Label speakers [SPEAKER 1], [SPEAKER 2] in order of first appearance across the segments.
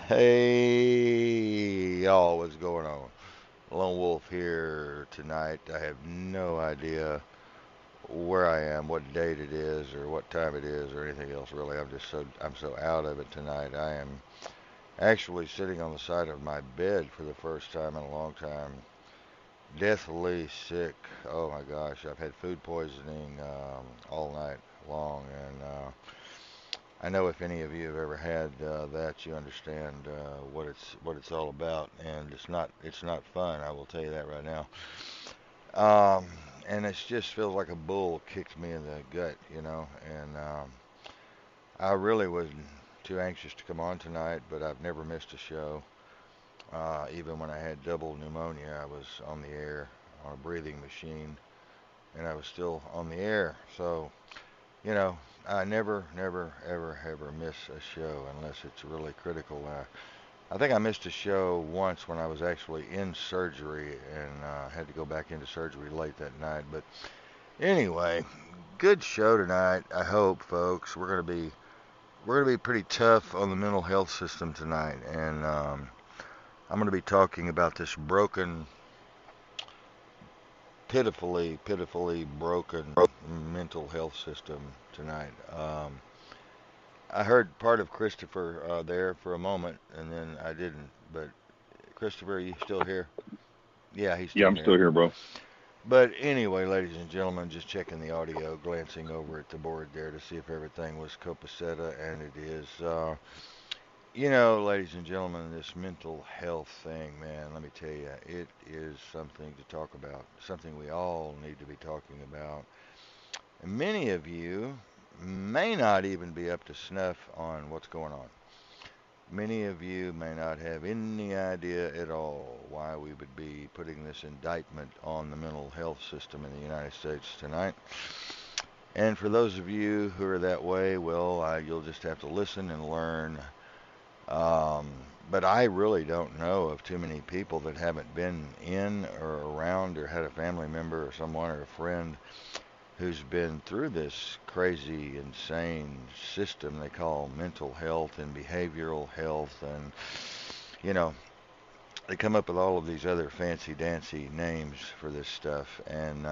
[SPEAKER 1] Hey, y'all, what's going on? Lone Wolf here tonight. I have no idea where I am, what date it is, or what time it is, or anything else really. I'm so out of it tonight. I am actually sitting on the side of my bed for the first time in a long time, deathly sick. Oh my gosh, I've had food poisoning all night long, and I know if any of you have ever had that, you understand what it's all about, and it's not fun. I will tell you that right now. Um, and it just feels like a bull kicked me in the gut, you know. And I really was too anxious to come on tonight, but I've never missed a show. Even when I had double pneumonia, I was on the air on a breathing machine, and I was still on the air. So you know, I never, ever miss a show unless it's really critical. I think I missed a show once when I was actually in surgery and had to go back into surgery late that night. But anyway, good show tonight. I hope, folks. We're gonna be pretty tough on the mental health system tonight, and I'm gonna be talking about this broken, pitifully broken mental health system tonight. I heard part of Christopher there for a moment, and then I didn't. But Christopher, are you still here? Yeah, he's
[SPEAKER 2] Yeah,
[SPEAKER 1] still
[SPEAKER 2] I'm still
[SPEAKER 1] here.
[SPEAKER 2] here, bro.
[SPEAKER 1] But anyway, ladies and gentlemen, just checking the audio, glancing over at the board there to see if everything was copacetic, and it is. Ladies and gentlemen, this mental health thing, man, let me tell you, it is something to talk about, something we all need to be talking about. And many of you may not even be up to snuff on what's going on. Many of you may not have any idea at all why we would be putting this indictment on the mental health system in the United States tonight. And for those of you who are that way, well, you'll just have to listen and learn. Um, but I really don't know of too many people that haven't been in or around or had a family member or someone or a friend who's been through this crazy, insane system they call mental health and behavioral health. And, you know, they come up with all of these other fancy dancy names for this stuff. And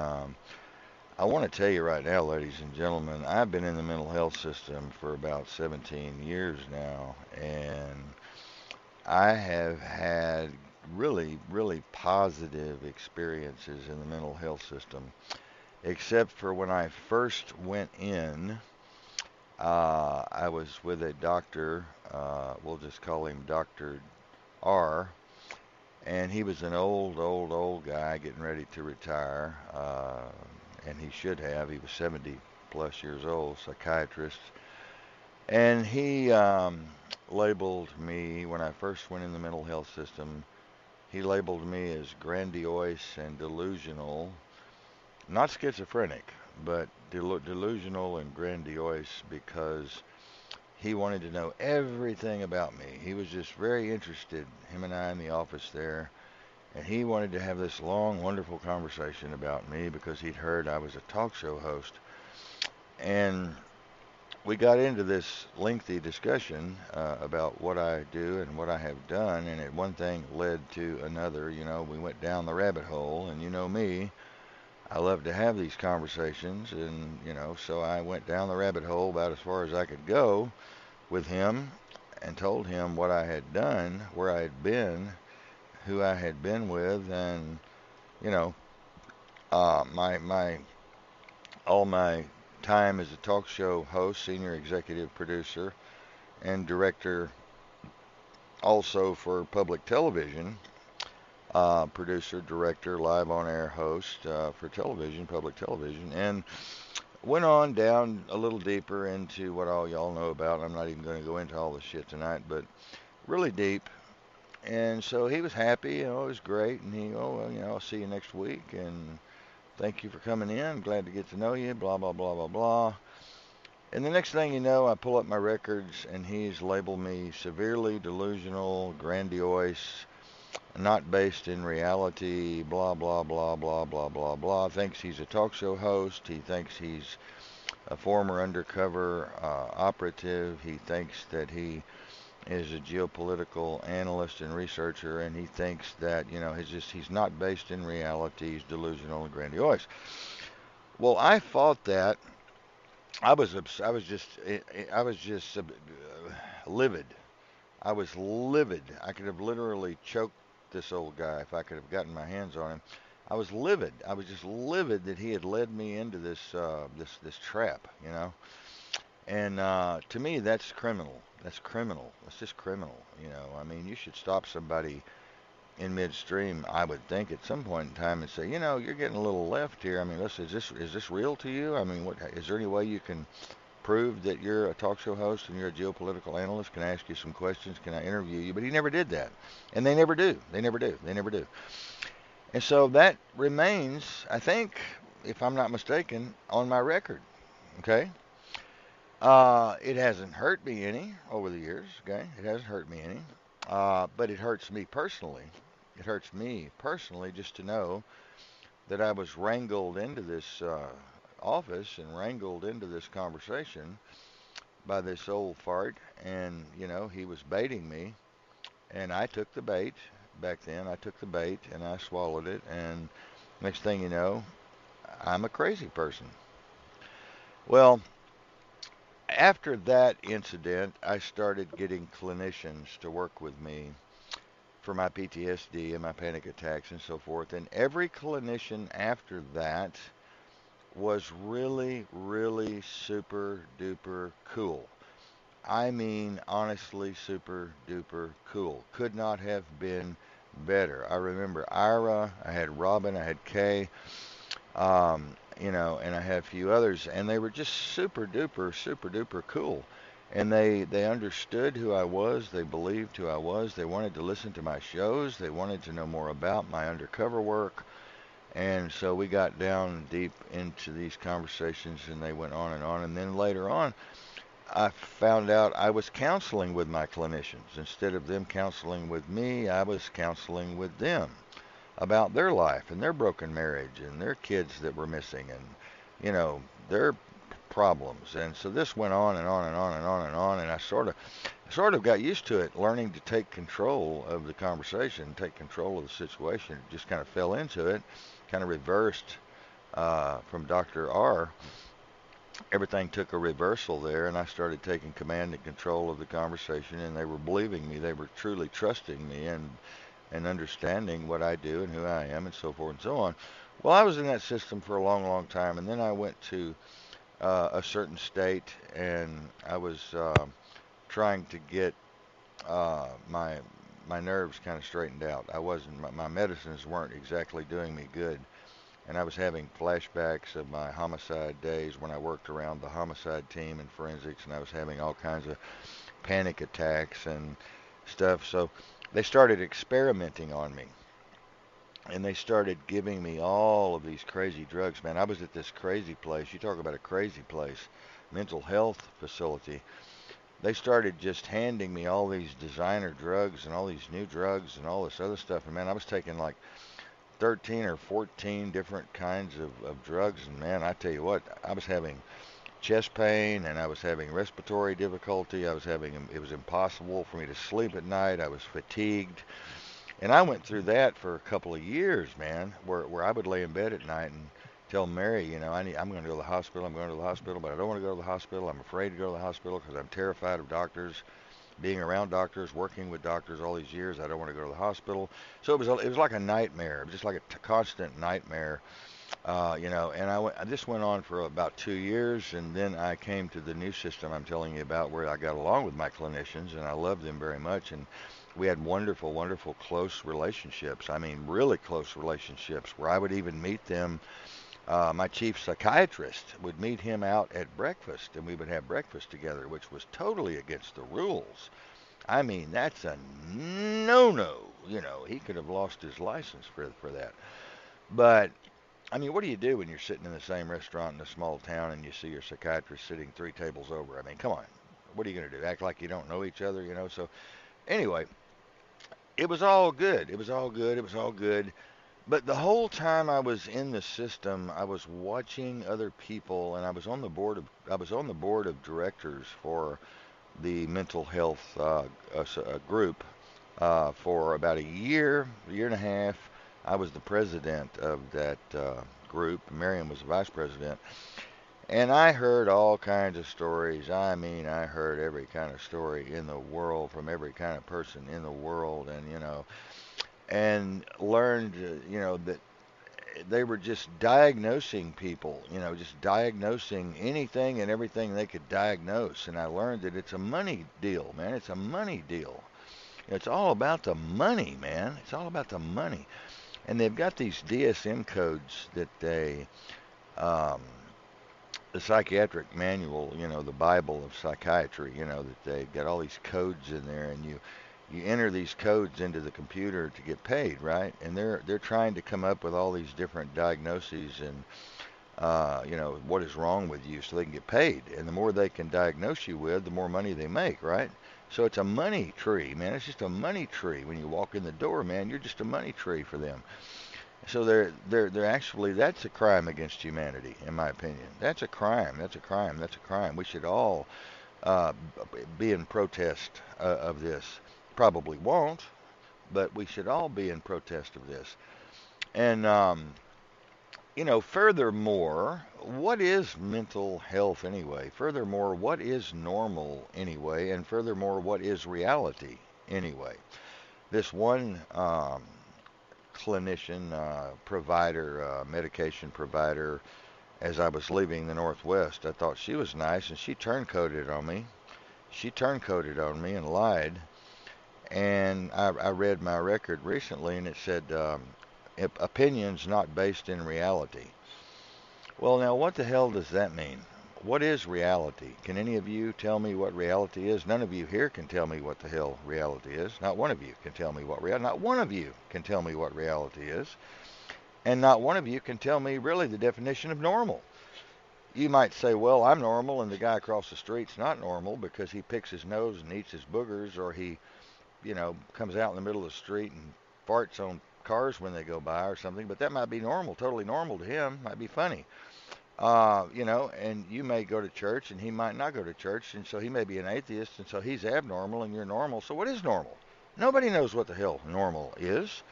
[SPEAKER 1] I want to tell you right now, ladies and gentlemen, I've been in the mental health system for about 17 years now. And I have had really positive experiences in the mental health system, except for when I first went in. I was with a doctor, we'll just call him Dr. R, and he was an old guy getting ready to retire, and he should have. He was 70 plus years old, psychiatrist. And he labeled me, when I first went in the mental health system, he labeled me as grandiose and delusional, not schizophrenic, but delusional and grandiose because he wanted to know everything about me. He was just very interested, him and I in the office there, and he wanted to have this long, wonderful conversation about me because he'd heard I was a talk show host. And we got into this lengthy discussion about what I do and what I have done, and it one thing led to another. We went down the rabbit hole, and you know me, I love to have these conversations, and so I went down the rabbit hole about as far as I could go with him and told him what I had done, where I had been, who I had been with, and you know, my all my time as a talk show host, senior executive producer, and director also for public television, producer, director, live on air host for television, public television, and went on down a little deeper into what all y'all know about. I'm not even going to go into all the shit tonight, but really deep. And so he was happy, it was great. And he, oh, well, I'll see you next week. And thank you for coming in. Glad to get to know you, blah, blah, blah, blah, blah. And the next thing you know, I pull up my records and he's labeled me severely delusional, grandiose, not based in reality, blah, blah, blah, blah, blah, blah, blah. Thinks he's a talk show host. He thinks he's a former undercover operative. He thinks that he is a geopolitical analyst and researcher, and he thinks that he's not based in reality. He's delusional and grandiose. Well, I fought that. I was just livid. I was livid. I could have literally choked this old guy if I could have gotten my hands on him. I was livid. I was just livid that he had led me into this trap, And to me, that's criminal. That's criminal. That's just criminal. I mean, you should stop somebody in midstream, I would think, at some point in time and say, you're getting a little left here. I mean, listen, is this real to you? I mean, what is there any way you can prove that you're a talk show host and you're a geopolitical analyst? Can I ask you some questions? Can I interview you? But he never did that, and they never do. They never do. They never do. And so that remains, I think, if I'm not mistaken, on my record. Okay. It hasn't hurt me any over the years. Okay, it hasn't hurt me any. But it hurts me personally. It hurts me personally just to know that I was wrangled into this office and wrangled into this conversation by this old fart, and he was baiting me, and I took the bait. Back then, I took the bait and I swallowed it, and next thing you know, I'm a crazy person. Well, after that incident, I started getting clinicians to work with me for my PTSD and my panic attacks and so forth. And every clinician after that was really, really super duper cool. I mean, honestly, super duper cool. Could not have been better. I remember Ira, I had Robin, I had Kay, and I had a few others, and they were just super duper cool. And they understood who I was. They believed who I was. They wanted to listen to my shows. They wanted to know more about my undercover work. And so we got down deep into these conversations, and they went on and on. And then later on, I found out I was counseling with my clinicians. Instead of them counseling with me, I was counseling with them about their life and their broken marriage and their kids that were missing and, their problems. And so this went on and on and on and on and on. And I sort of got used to it, learning to take control of the conversation, take control of the situation. It just kind of fell into it, kind of reversed from Dr. R. Everything took a reversal there, and I started taking command and control of the conversation, and they were believing me. They were truly trusting me and understanding what I do and who I am and so forth and so on. Well, I was in that system for a long, long time, and then I went to a certain state, and I was trying to get my nerves kind of straightened out. I wasn't my medicines weren't exactly doing me good, and I was having flashbacks of my homicide days when I worked around the homicide team in forensics, and I was having all kinds of panic attacks and stuff. So they started experimenting on me, and they started giving me all of these crazy drugs. Man, I was at this crazy place. You talk about a crazy place, mental health facility. They started just handing me all these designer drugs and all these new drugs and all this other stuff. And man, I was taking like 13 or 14 different kinds of drugs. And man, I tell you what, I was having chest pain and I was having respiratory difficulty. It was impossible for me to sleep at night. I was fatigued. And I went through that for a couple of years, man, where I would lay in bed at night and tell Mary, I'm going to go to the hospital. I'm going to the hospital, but I don't want to go to the hospital. I'm afraid to go to the hospital because I'm terrified of doctors, being around doctors, working with doctors all these years. I don't want to go to the hospital. So it was like a nightmare. It was just like a constant nightmare, And this went on for about 2 years, and then I came to the new system I'm telling you about, where I got along with my clinicians, and I loved them very much, and we had wonderful, wonderful, close relationships. I mean, really close relationships, where I would even meet them. My chief psychiatrist would meet him out at breakfast, and we would have breakfast together, which was totally against the rules. I mean, that's a no-no. He could have lost his license for that. But I mean, what do you do when you're sitting in the same restaurant in a small town and you see your psychiatrist sitting 3 tables over? I mean, come on. What are you going to do? Act like you don't know each other? So anyway, it was all good. It was all good. It was all good. But the whole time I was in the system, I was watching other people, and I was on the board of directors for the mental health group for about a year and a half. I was the president of that group. Miriam was the vice president. And I heard all kinds of stories. I mean, I heard every kind of story in the world from every kind of person in the world, and and learned, that they were just diagnosing people, just diagnosing anything and everything they could diagnose. And I learned that it's a money deal, man. It's a money deal. It's all about the money, man. It's all about the money. And they've got these DSM codes that um, the psychiatric manual, the Bible of psychiatry, that they've got all these codes in there, and you enter these codes into the computer to get paid, right? And they're trying to come up with all these different diagnoses and what is wrong with you so they can get paid. And the more they can diagnose you with, the more money they make, right? So it's a money tree, man. It's just a money tree. When you walk in the door, man, you're just a money tree for them. So they're actually, that's a crime against humanity, in my opinion. That's a crime. That's a crime. That's a crime. We should all uh, be in protest of this. Probably won't, but we should all be in protest of this. And furthermore, what is mental health anyway? Furthermore, what is normal anyway? And furthermore, what is reality anyway? This one clinician, provider, medication provider, as I was leaving the Northwest, I thought she was nice, and she turncoated on me. She turncoated on me and lied. And I read my record recently, and it said opinions not based in reality. Well, now what the hell does that mean? What is reality? Can any of you tell me what reality is? None of you here can tell me what the hell reality is. Not one of you can tell me what reality. Not one of you can tell me what reality is. And not one of you can tell me really the definition of normal. You might say, well, I'm normal, and the guy across the street's not normal because he picks his nose and eats his boogers, or he, comes out in the middle of the street and farts on cars when they go by or something. But that might be normal, totally normal to him. Might be funny. And you may go to church and he might not go to church, and so he may be an atheist, and so he's abnormal and you're normal. So what is normal? Nobody knows what the hell normal is.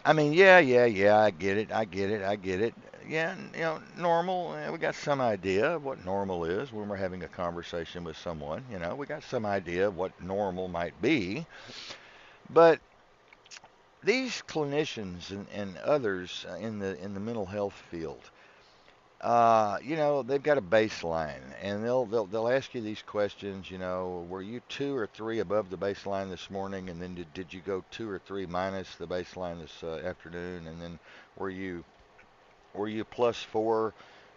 [SPEAKER 1] I mean, yeah, I get it, I get it. Yeah, normal, we got some idea of what normal is when we're having a conversation with someone. We got some idea of what normal might be. But these clinicians and others in the mental health field, they've got a baseline, and they'll ask you these questions. Were you 2 or 3 above the baseline this morning, and then did you go 2 or 3 minus the baseline this afternoon, and then were you +4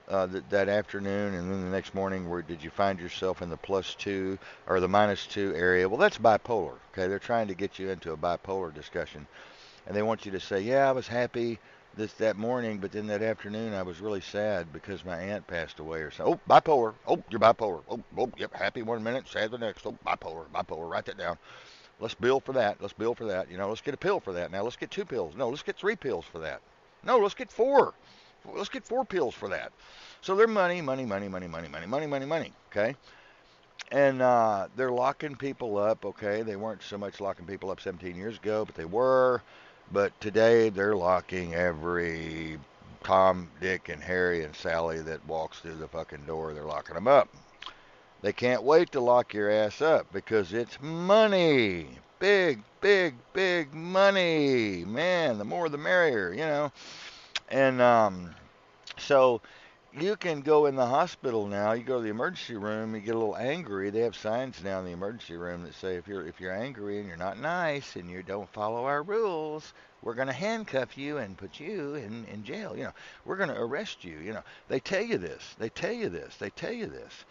[SPEAKER 1] that afternoon, and then the next morning, where did you find yourself in the +2 or the -2 area? Well, that's bipolar. Okay, they're trying to get you into a bipolar discussion, and they want you to say, yeah, I was happy that morning, but then that afternoon I was really sad because my aunt passed away or something. Oh, bipolar. Oh, you're bipolar. Oh, yep, happy one minute, sad the next. Oh, bipolar. Write that down. Let's bill for that. Let's bill for that. Let's get a pill for that. Now let's get 2 pills. No, let's get 3 pills for that. No, let's get 4. Let's get 4 pills for that. So they're money, money, money, money, money, money, money, money, money. Okay, and they're locking people up. Okay, they weren't so much locking people up 17 years ago, but they were. But today they're locking every Tom, Dick, and Harry and Sally that walks through the fucking door. They're locking them up. They can't wait to lock your ass up because it's money. Big, big, big money. Man, the more the merrier. And so you can go in the hospital now. You go to the emergency room. You get a little angry. They have signs now in the emergency room that say if you're angry and you're not nice and you don't follow our rules, we're going to handcuff you and put you in jail. We're going to arrest you. They tell you this. They tell you this. They tell you this.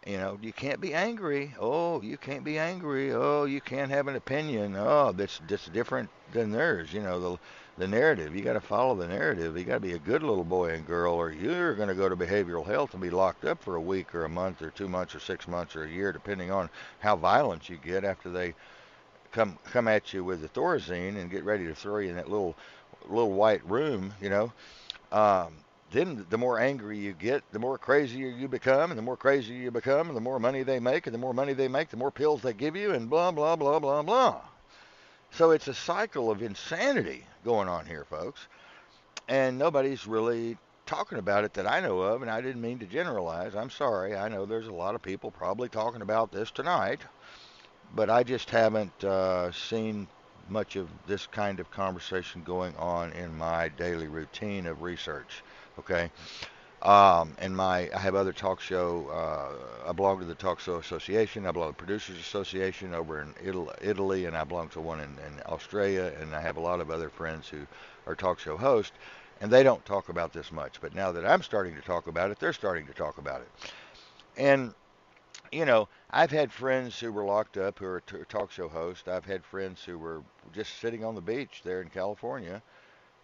[SPEAKER 1] You can't be angry. Oh, you can't be angry. Oh, you can't have an opinion. Oh, that's different than theirs. The narrative. You got to follow the narrative. You got to be a good little boy and girl, or you're going to go to behavioral health and be locked up for a week or a month or 2 months or 6 months or a year, depending on how violent you get after they come at you with the Thorazine and get ready to throw you in that little white room. Um, then the more angry you get, the more crazier you become, and the more crazier you become, and the more money they make, and the more money they make, the more pills they give you, and blah, blah, blah, blah, blah. So it's a cycle of insanity going on here, folks. And nobody's really talking about it that I know of, and I didn't mean to generalize. I'm sorry. I know there's a lot of people probably talking about this tonight, but I just haven't seen much of this kind of conversation going on in my daily routine of research. Okay. And I have other talk show. I belong to the Talk Show Association. I belong to the Producers Association over in Italy, and I belong to one in Australia. And I have a lot of other friends who are talk show hosts, and they don't talk about this much. But now that I'm starting to talk about it, they're starting to talk about it. And I've had friends who were locked up who are talk show hosts. I've had friends who were just sitting on the beach there in California,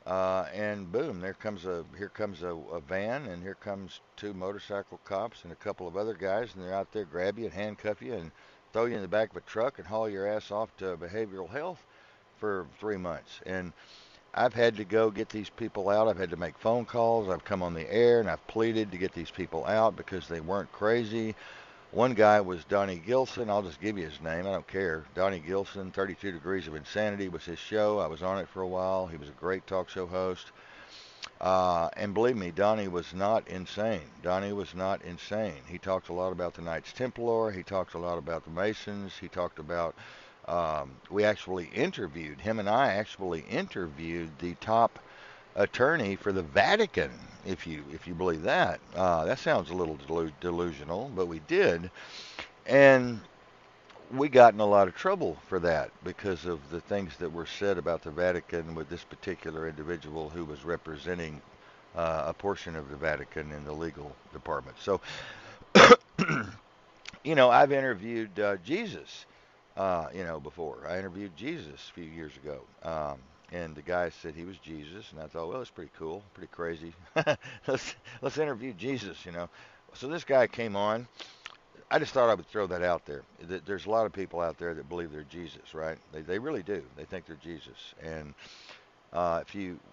[SPEAKER 1] and boom, here comes a van, and here comes two motorcycle cops and a couple of other guys, and they're out there, grab you and handcuff you and throw you in the back of a truck and haul your ass off to behavioral health for 3 months. And I've had to go get these people out. I've had to make phone calls. I've come on the air and I've pleaded to get these people out because they weren't crazy. One guy was Donnie Gilson. I'll just give you his name. I don't care. Donnie Gilson, 32 Degrees of Insanity was his show. I was on it for a while. He was a great talk show host. And believe me, Donnie was not insane. Donnie was not insane. He talked a lot about the Knights Templar. He talked a lot about the Masons. He talked about, we actually interviewed, him and I actually interviewed the top attorney for the Vatican, if you believe that. That sounds a little delusional, but we did. And we got in a lot of trouble for that because of the things that were said about the Vatican with this particular individual who was representing a portion of the Vatican in the legal department. So, I've interviewed Jesus, before. I interviewed Jesus a few years ago. And the guy said he was Jesus, and I thought, well, that's pretty cool, pretty crazy. let's interview Jesus. So this guy came on. I just thought I would throw that out there. There's a lot of people out there that believe they're Jesus, right? They really do. They think they're Jesus. And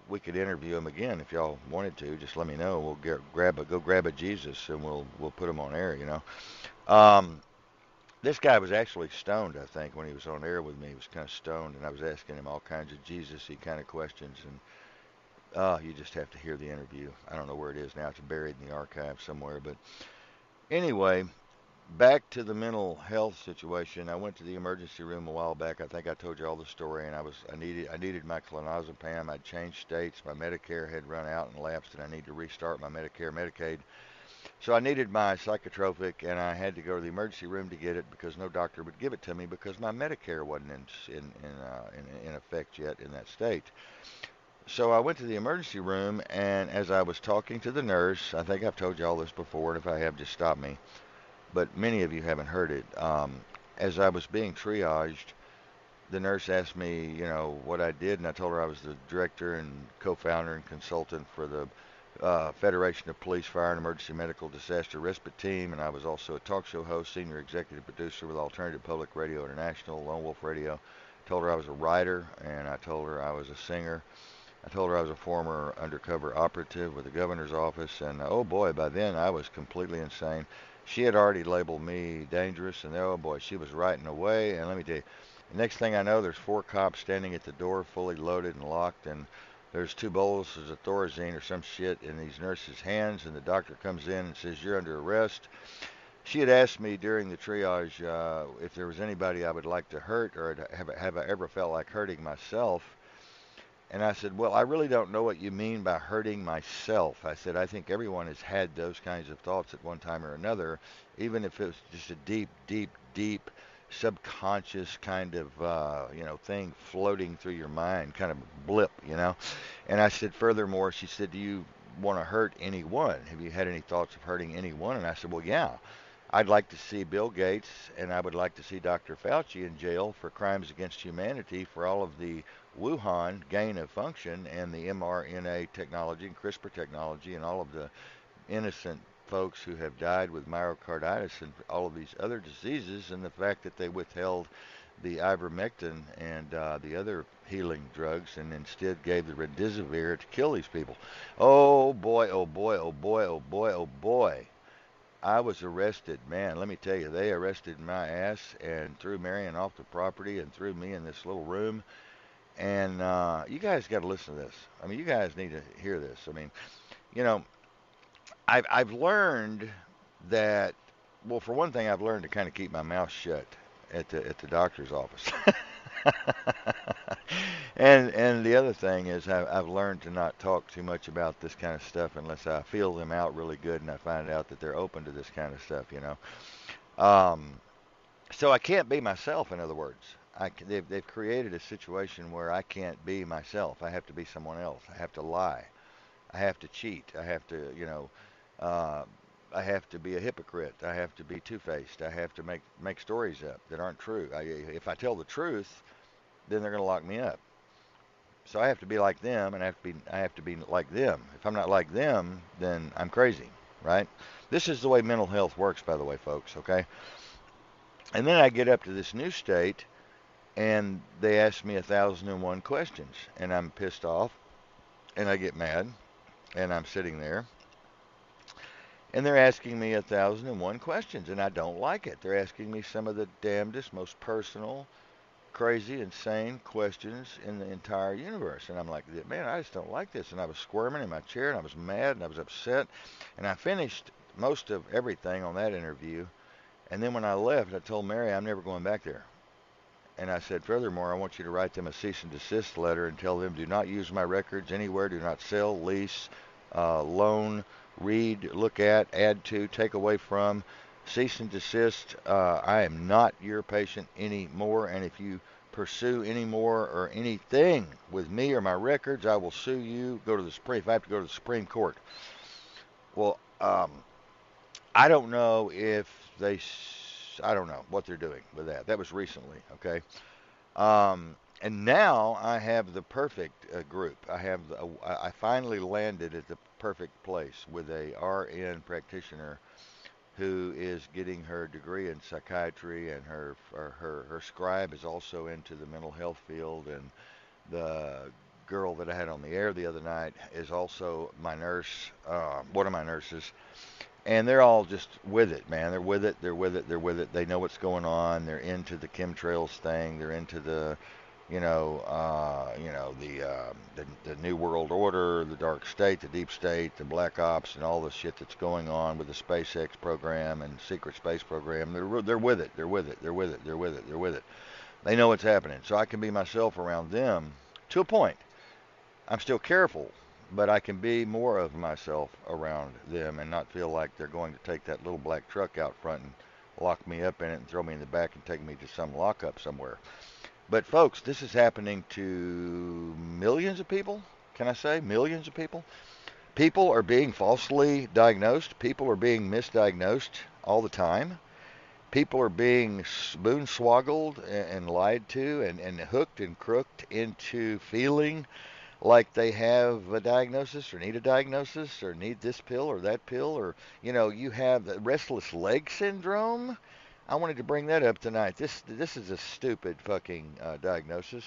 [SPEAKER 1] we could interview him again if y'all wanted to. Just let me know. We'll go grab a Jesus, and we'll put him on air. Um, this guy was actually stoned, I think, when he was on air with me. He was kind of stoned, and I was asking him all kinds of Jesus-y kind of questions. And you just have to hear the interview. I don't know where it is now. It's buried in the archive somewhere. But anyway, back to the mental health situation. I went to the emergency room a while back. I think I told you all the story, and I needed my clonazepam. I'd changed states. My Medicare had run out and lapsed, and I need to restart my Medicare, Medicaid. So I needed my psychotropic, and I had to go to the emergency room to get it because no doctor would give it to me because my Medicare wasn't in effect yet in that state. So I went to the emergency room, and as I was talking to the nurse, I think I've told you all this before, and if I have, just stop me. But many of you haven't heard it. As I was being triaged, the nurse asked me, what I did, and I told her I was the director and co-founder and consultant for the Federation of Police, Fire, and Emergency Medical Disaster Respite Team, and I was also a talk show host, senior executive producer with Alternative Public Radio International, Lone Wolf Radio. Told her I was a writer, and I told her I was a singer. I told her I was a former undercover operative with the governor's office, and oh boy, by then I was completely insane. She had already labeled me dangerous, and oh boy, she was writing away. And let me tell you, the next thing I know, there's 4 cops standing at the door, fully loaded and locked, and there's 2 boluses of Thorazine or some shit in these nurses' hands, and the doctor comes in and says, "You're under arrest." She had asked me during the triage if there was anybody I would like to hurt or have I ever felt like hurting myself. And I said, well, I really don't know what you mean by hurting myself. I said, I think everyone has had those kinds of thoughts at one time or another, even if it was just a deep, deep, deep subconscious kind of, thing floating through your mind, kind of blip. And I said, furthermore, she said, do you want to hurt anyone? Have you had any thoughts of hurting anyone? And I said, well, yeah. I'd like to see Bill Gates, and I would like to see Dr. Fauci in jail for crimes against humanity for all of the Wuhan gain of function and the mRNA technology and CRISPR technology and all of the innocent folks who have died with myocarditis and all of these other diseases, and the fact that they withheld the ivermectin and the other healing drugs, and instead gave the remdesivir to kill these people. Oh boy, oh boy, oh boy, oh boy, oh boy. I was arrested, man. Let me tell you, they arrested my ass and threw Marion off the property and threw me in this little room. And you guys got to listen to this. I mean, you guys need to hear this. I mean, you know, I've learned that. Well, for one thing, I've learned to kind of keep my mouth shut at the doctor's office. And the other thing is I've learned to not talk too much about this kind of stuff unless I feel them out really good and I find out that they're open to this kind of stuff, you know. Um, so I can't be myself, in other words. They've created a situation where I can't be myself. I have to be someone else. I have to lie. I have to cheat. I have to, uh, I have to be a hypocrite. I have to be two-faced. I have to make stories up that aren't true. If I tell the truth, then they're going to lock me up. So I have to be like them, and I have to be like them. If I'm not like them, then I'm crazy, right? This is the way mental health works, by the way, folks. Okay. And then I get up to this new state, and they ask me 1,001 questions, and I'm pissed off, and I get mad, and I'm sitting there, and they're asking me 1,001 questions, and I don't like it. They're asking me some of the damnedest, most personal, crazy, insane questions in the entire universe. And I'm like, man, I just don't like this. And I was squirming in my chair, and I was mad, and I was upset. And I finished most of everything on that interview. And then when I left, I told Mary I'm never going back there. And I said, furthermore, I want you to write them a cease and desist letter and tell them do not use my records anywhere, do not sell, lease, loan, read, look at, add to, take away from. Cease and desist. I am not your patient anymore. And if you pursue any more or anything with me or my records, I will sue you. Go to the Supreme. If I have to go to the Supreme Court. Well, I don't know if they. I don't know what they're doing with that. That was recently, okay. And now I have the perfect group. I finally landed at the perfect place with a RN practitioner who is getting her degree in psychiatry, and her scribe is also into the mental health field, and the girl that I had on the air the other night is also my nurse, one of my nurses, and they're all just with it, man. They're with it. They're with it. They're with it. They know what's going on. They're into the chemtrails thing. They're into the new world order, the dark state, the deep state, the black ops, and all the shit that's going on with the SpaceX program and secret space program. They're with it. They're with it. They're with it. They're with it. They're with it. They know what's happening. So I can be myself around them to a point. I'm still careful, but I can be more of myself around them and not feel like they're going to take that little black truck out front and lock me up in it and throw me in the back and take me to some lockup somewhere. But folks, this is happening to millions of people. Can I say millions of people? People are being falsely diagnosed. People are being misdiagnosed all the time. People are being spoon-swoggled and lied to and hooked and crooked into feeling like they have a diagnosis or need a diagnosis or need this pill or that pill, or you have the restless leg syndrome. I wanted to bring that up tonight. This is a stupid fucking diagnosis.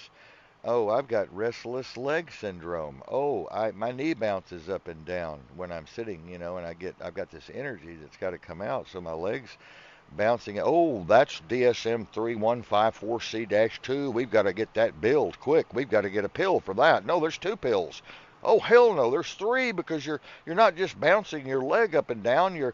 [SPEAKER 1] Oh, I've got restless leg syndrome. Oh, my knee bounces up and down when I'm sitting, and I've got this energy that's got to come out, so my legs bouncing. Oh, that's DSM 3154C-2. We've got to get that billed quick. We've got to get a pill for that. No, there's two pills. Oh hell no, there's three, because you're not just bouncing your leg up and down. You're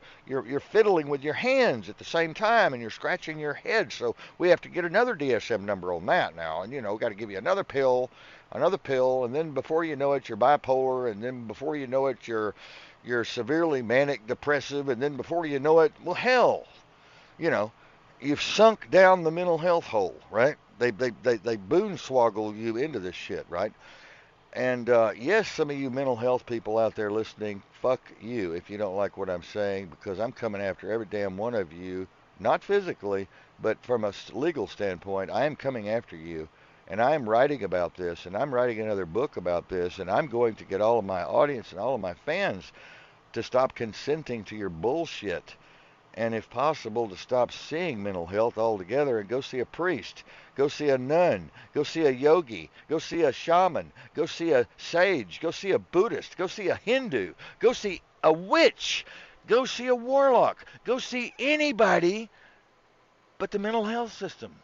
[SPEAKER 1] fiddling with your hands at the same time, and you're scratching your head. So we have to get another DSM number on that now, and got to give you another pill, and then before you know it, you're bipolar, and then before you know it, you're severely manic depressive, and then before you know it, well hell, you know, you've sunk down the mental health hole, right? They boonswoggle you into this shit, right? And yes, some of you mental health people out there listening, fuck you if you don't like what I'm saying, because I'm coming after every damn one of you, not physically, but from a legal standpoint. I am coming after you, and I am writing about this, and I'm writing another book about this, and I'm going to get all of my audience and all of my fans to stop consenting to your bullshit and if possible, to stop seeing mental health altogether and go see a priest, go see a nun, go see a yogi, go see a shaman, go see a sage, go see a Buddhist, go see a Hindu, go see a witch, go see a warlock, go see anybody but the mental health system,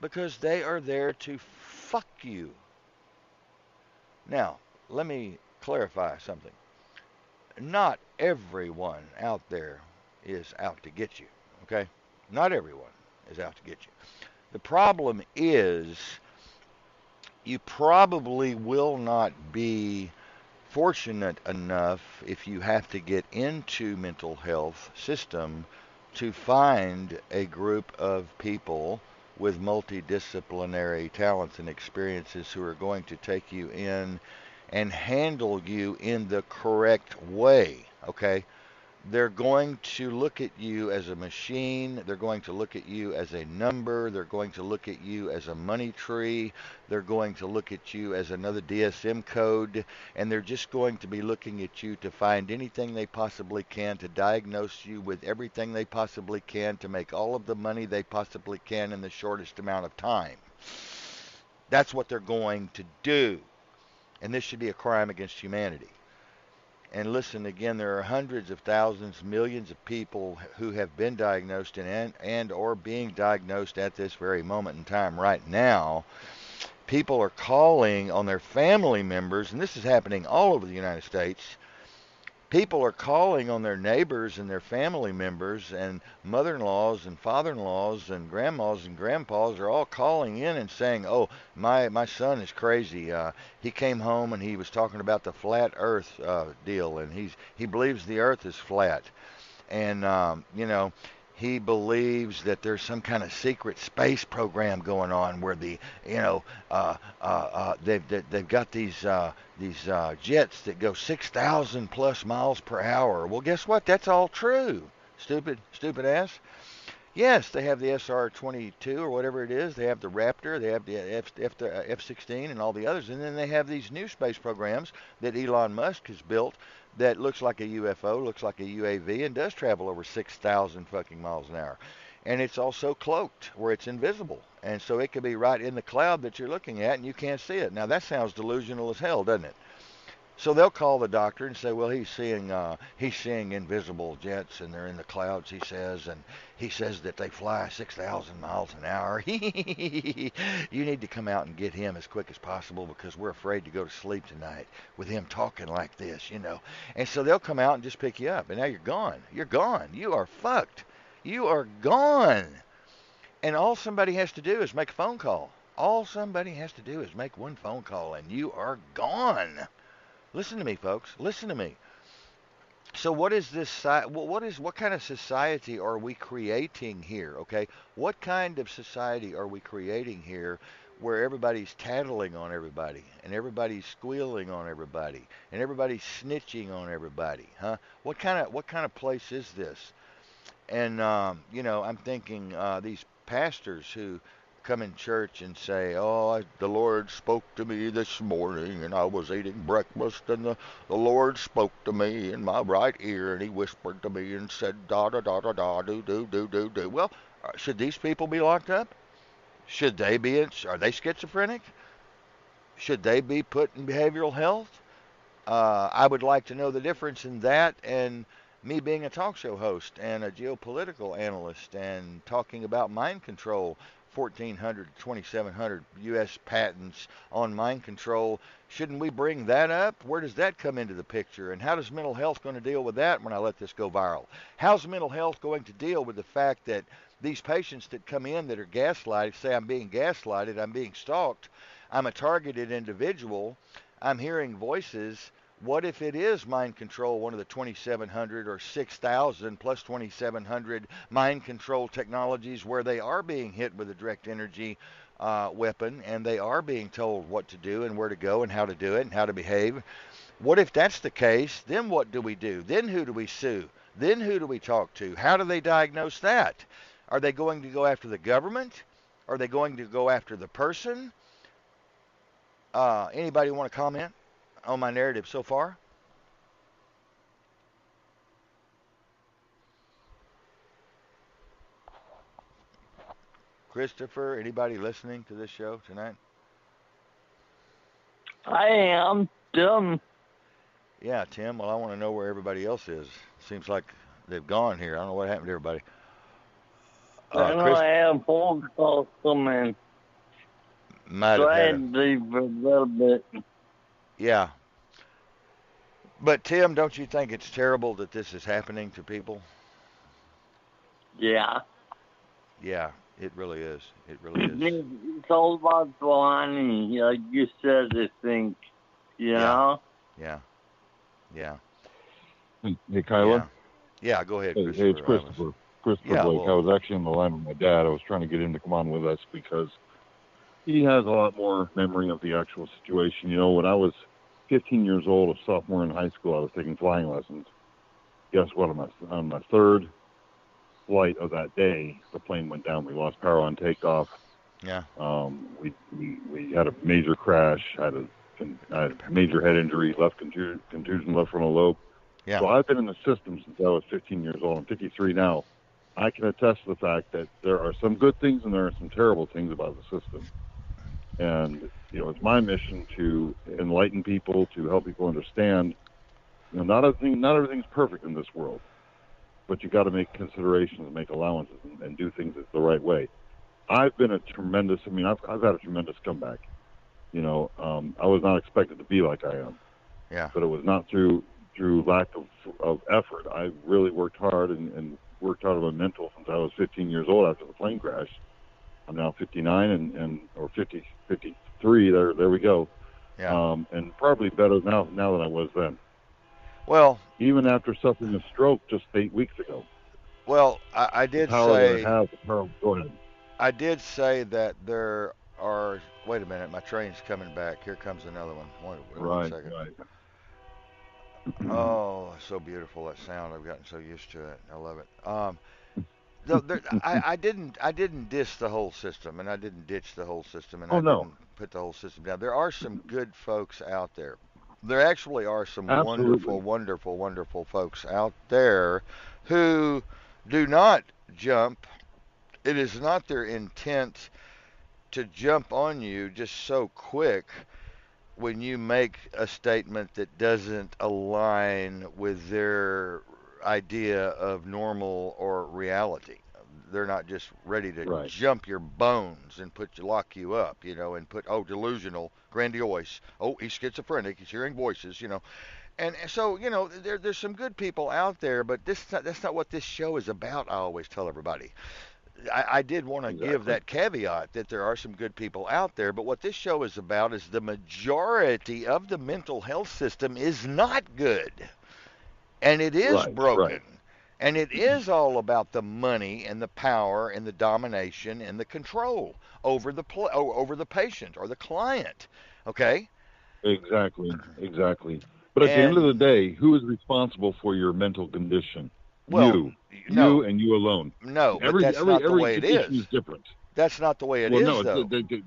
[SPEAKER 1] because they are there to fuck you. Now, let me clarify something. Not everyone out there is out to get you, okay? Not everyone is out to get you. The problem is you probably will not be fortunate enough, if you have to get into mental health system, to find a group of people with multidisciplinary talents and experiences who are going to take you in and handle you in the correct way, okay? They're going to look at you as a machine. They're going to look at you as a number. They're going to look at you as a money tree. They're going to look at you as another DSM code. And they're just going to be looking at you to find anything they possibly can to diagnose you with everything they possibly can to make all of the money they possibly can in the shortest amount of time. That's what they're going to do. And this should be a crime against humanity. And listen, again, there are hundreds of thousands, millions of people who have been diagnosed and or being diagnosed at this very moment in time right now. People are calling on their family members, and this is happening all over the United States. People are calling on their neighbors and their family members, and mother-in-laws and father-in-laws and grandmas and grandpas are all calling in and saying, "Oh, my son is crazy. He came home and he was talking about the flat Earth deal, and he believes the Earth is flat, and he believes that there's some kind of secret space program going on where they've got these jets that go 6,000 plus miles per hour." Well, guess what? That's all true. Stupid ass. Yes, they have the SR-22 or whatever it is. They have the Raptor. They have the F-16 and all the others. And then they have these new space programs that Elon Musk has built that looks like a UFO, looks like a UAV, and does travel over 6,000 fucking miles an hour. And it's also cloaked where it's invisible. And so it could be right in the cloud that you're looking at and you can't see it. Now that sounds delusional as hell, doesn't it? So they'll call the doctor and say, "Well, he's seeing invisible jets and they're in the clouds," he says, and he says that they fly 6,000 miles an hour. You need to come out and get him as quick as possible because we're afraid to go to sleep tonight with him talking like this. And so they'll come out and just pick you up, and now you're gone. You're gone. You are fucked. You are gone. And all somebody has to do is make a phone call. All somebody has to do is make one phone call, and you are gone. Listen to me, folks. Listen to me. So what is this? What kind of society are we creating here? Okay, what kind of society are we creating here, where everybody's tattling on everybody, and everybody's squealing on everybody, and everybody's snitching on everybody? Huh? What kind of place is this? And I'm thinking these pastors who come in church and say, "Oh, the Lord spoke to me this morning, and I was eating breakfast, and the Lord spoke to me in my right ear, and He whispered to me and said, da da da da da, do do do do do." Well, should these people be locked up? Should they be? Are they schizophrenic? Should they be put in behavioral health? I would like to know the difference in that and me being a talk show host and a geopolitical analyst and talking about mind control. 1,400 to 2,700 U.S. patents on mind control. Shouldn't we bring that up? Where does that come into the picture? And how does mental health going to deal with that when I let this go viral? How's mental health going to deal with the fact that these patients that come in that are gaslighted say, "I'm being gaslighted, I'm being stalked, I'm a targeted individual, I'm hearing voices"? What if it is mind control, one of the 2,700 or 6,000 plus 2,700 mind control technologies where they are being hit with a direct energy weapon and they are being told what to do and where to go and how to do it and how to behave? What if that's the case? Then what do we do? Then who do we sue? Then who do we talk to? How do they diagnose that? Are they going to go after the government? Are they going to go after the person? Anybody want to comment on my narrative so far? Christopher? Anybody listening to this show tonight?
[SPEAKER 2] I am. Tim.
[SPEAKER 1] Yeah, Tim. Well, I want to know where everybody else is. Seems like they've gone here. I don't know what happened to everybody.
[SPEAKER 2] And
[SPEAKER 1] Chris,
[SPEAKER 2] I have phone calls coming.
[SPEAKER 1] might
[SPEAKER 2] So
[SPEAKER 1] have
[SPEAKER 2] I
[SPEAKER 1] had a
[SPEAKER 2] had to leave for a little bit.
[SPEAKER 1] yeah. But Tim, don't you think it's terrible that this is happening to people?
[SPEAKER 2] Yeah.
[SPEAKER 1] Yeah, it really is. It really is.
[SPEAKER 2] It's all about the money, like you said, I think. You know?
[SPEAKER 1] Yeah. Yeah.
[SPEAKER 3] Hey, Kyler.
[SPEAKER 1] Yeah. Yeah. Go ahead,
[SPEAKER 3] Hey, it's
[SPEAKER 1] Christopher.
[SPEAKER 3] Christopher. Christopher
[SPEAKER 1] Yeah.
[SPEAKER 3] Blake. I
[SPEAKER 1] Well.
[SPEAKER 3] was actually on the line with my dad. I was trying to get him to come on with us because he has a lot more memory of the actual situation. You know, when I was 15 years old, a sophomore in high school, I was taking flying lessons. Guess what? On my third flight of that day, the plane went down. We lost power on takeoff.
[SPEAKER 1] Yeah.
[SPEAKER 3] We had a major crash. I had a major head injury, left contusion, left frontal lobe.
[SPEAKER 1] Yeah.
[SPEAKER 3] So I've been in the system since I was 15 years old. I'm 53 now. I can attest to the fact that there are some good things and there are some terrible things about the system. And, you know, it's my mission to enlighten people, to help people understand, you know, not everything's perfect in this world, but you got to make considerations and make allowances and do things the right way. I've had a tremendous comeback. You know, I was not expected to be like I am.
[SPEAKER 1] Yeah.
[SPEAKER 3] But it was not through lack of effort. I really worked hard and worked hard on my mental since I was 15 years old after the plane crash. I'm now 59 or 53. There we go.
[SPEAKER 1] Yeah.
[SPEAKER 3] And probably better now than I was then.
[SPEAKER 1] Well,
[SPEAKER 3] even after suffering a stroke just 8 weeks ago.
[SPEAKER 1] Well, I did
[SPEAKER 3] the power
[SPEAKER 1] say.
[SPEAKER 3] That I have, the power. Go ahead.
[SPEAKER 1] I did say that there are. Wait a minute, my train's coming back. Here comes another one. Wait one second.
[SPEAKER 3] Right.
[SPEAKER 1] Oh, so beautiful that sound. I've gotten so used to it. I love it. I didn't diss the whole system, and I didn't ditch the whole system, and I didn't put the whole system down. There are some good folks out there. There actually are some
[SPEAKER 3] Absolutely.
[SPEAKER 1] wonderful folks out there who do not jump. It is not their intent to jump on you just so quick when you make a statement that doesn't align with their idea of normal or reality. They're not just ready to jump your bones and lock you up, and put delusional, grandiose. Oh, he's schizophrenic. He's hearing voices, And so, there's some good people out there, but that's not what this show is about. I always tell everybody. I did want to give that caveat that there are some good people out there, but what this show is about is the majority of the mental health system is not good, and it is broken, and it is all about the money and the power and the domination and the control over the patient or the client. Okay?
[SPEAKER 3] Exactly. But at the end of the day, who is responsible for your mental condition?
[SPEAKER 1] Well,
[SPEAKER 3] you and you alone.
[SPEAKER 1] No, but that's not the way it is.
[SPEAKER 3] Every condition is different.
[SPEAKER 1] That's not the way it is, though.
[SPEAKER 3] Exactly.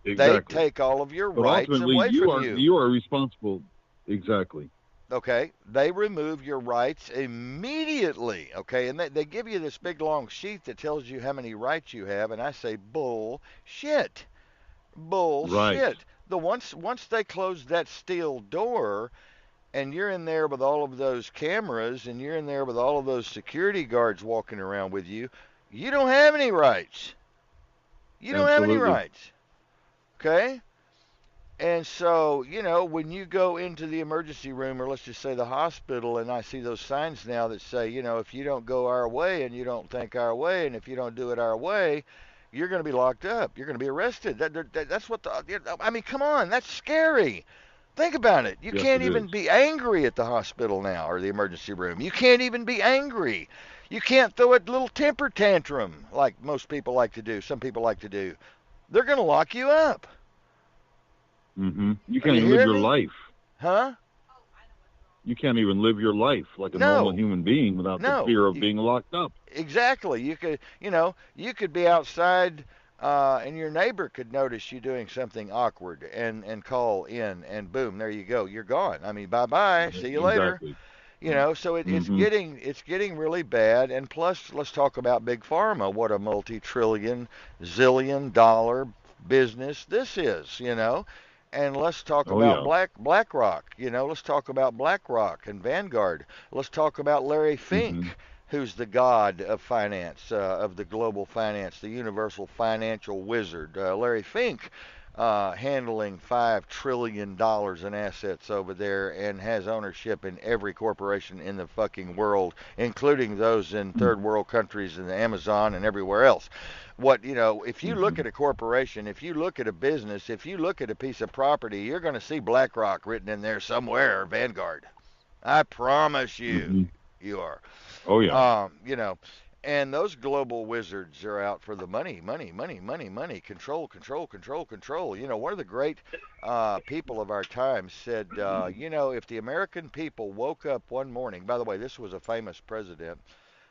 [SPEAKER 1] They take all of your rights away from you.
[SPEAKER 3] You are responsible. Exactly.
[SPEAKER 1] Okay, they remove your rights immediately. Okay, and they give you this big long sheet that tells you how many rights you have, and I say bullshit.
[SPEAKER 3] Right.
[SPEAKER 1] Once they close that steel door, and you're in there with all of those cameras, and you're in there with all of those security guards walking around with you, you don't have any rights. You don't have any rights. Okay? And so, when you go into the emergency room, or let's just say the hospital, and I see those signs now that say, if you don't go our way and you don't think our way, and if you don't do it our way, you're going to be locked up. You're going to be arrested. That's what come on, that's scary. Think about it. You can't even be angry at the hospital now or the emergency room. You can't even be angry. You can't throw a little temper tantrum like most people like to do. Some people like to do. They're going to lock you up.
[SPEAKER 3] Mm-hmm. You can't even live your life.
[SPEAKER 1] Huh?
[SPEAKER 3] You can't even live your life like a normal human being without the fear of being locked up.
[SPEAKER 1] Exactly. You could be outside and your neighbor could notice you doing something awkward and call in, and boom, there you go. You're gone. I mean, bye-bye. See you later. So
[SPEAKER 3] Mm-hmm.
[SPEAKER 1] it's getting really bad. And plus, let's talk about big pharma. What a multi-trillion, zillion-dollar business this is. And let's talk
[SPEAKER 3] Oh
[SPEAKER 1] about
[SPEAKER 3] yeah.
[SPEAKER 1] BlackRock. Let's talk about BlackRock and Vanguard. Let's talk about Larry
[SPEAKER 3] Mm-hmm.
[SPEAKER 1] Fink, who's the god of finance, of the global finance, the universal financial wizard. Larry Fink, handling $5 trillion in assets over there and has ownership in every corporation in the fucking world, including those in third world countries and the Amazon and everywhere else. If you look
[SPEAKER 3] Mm-hmm.
[SPEAKER 1] at a corporation, if you look at a business, if you look at a piece of property, you're going to see BlackRock written in there somewhere, Vanguard. I promise you,
[SPEAKER 3] Mm-hmm.
[SPEAKER 1] you are.
[SPEAKER 3] Oh yeah.
[SPEAKER 1] Um, you know, and those global wizards are out for the money, money, money, money, money, control, control, control, control. One of the great people of our time said, if the American people woke up one morning, by the way, this was a famous president.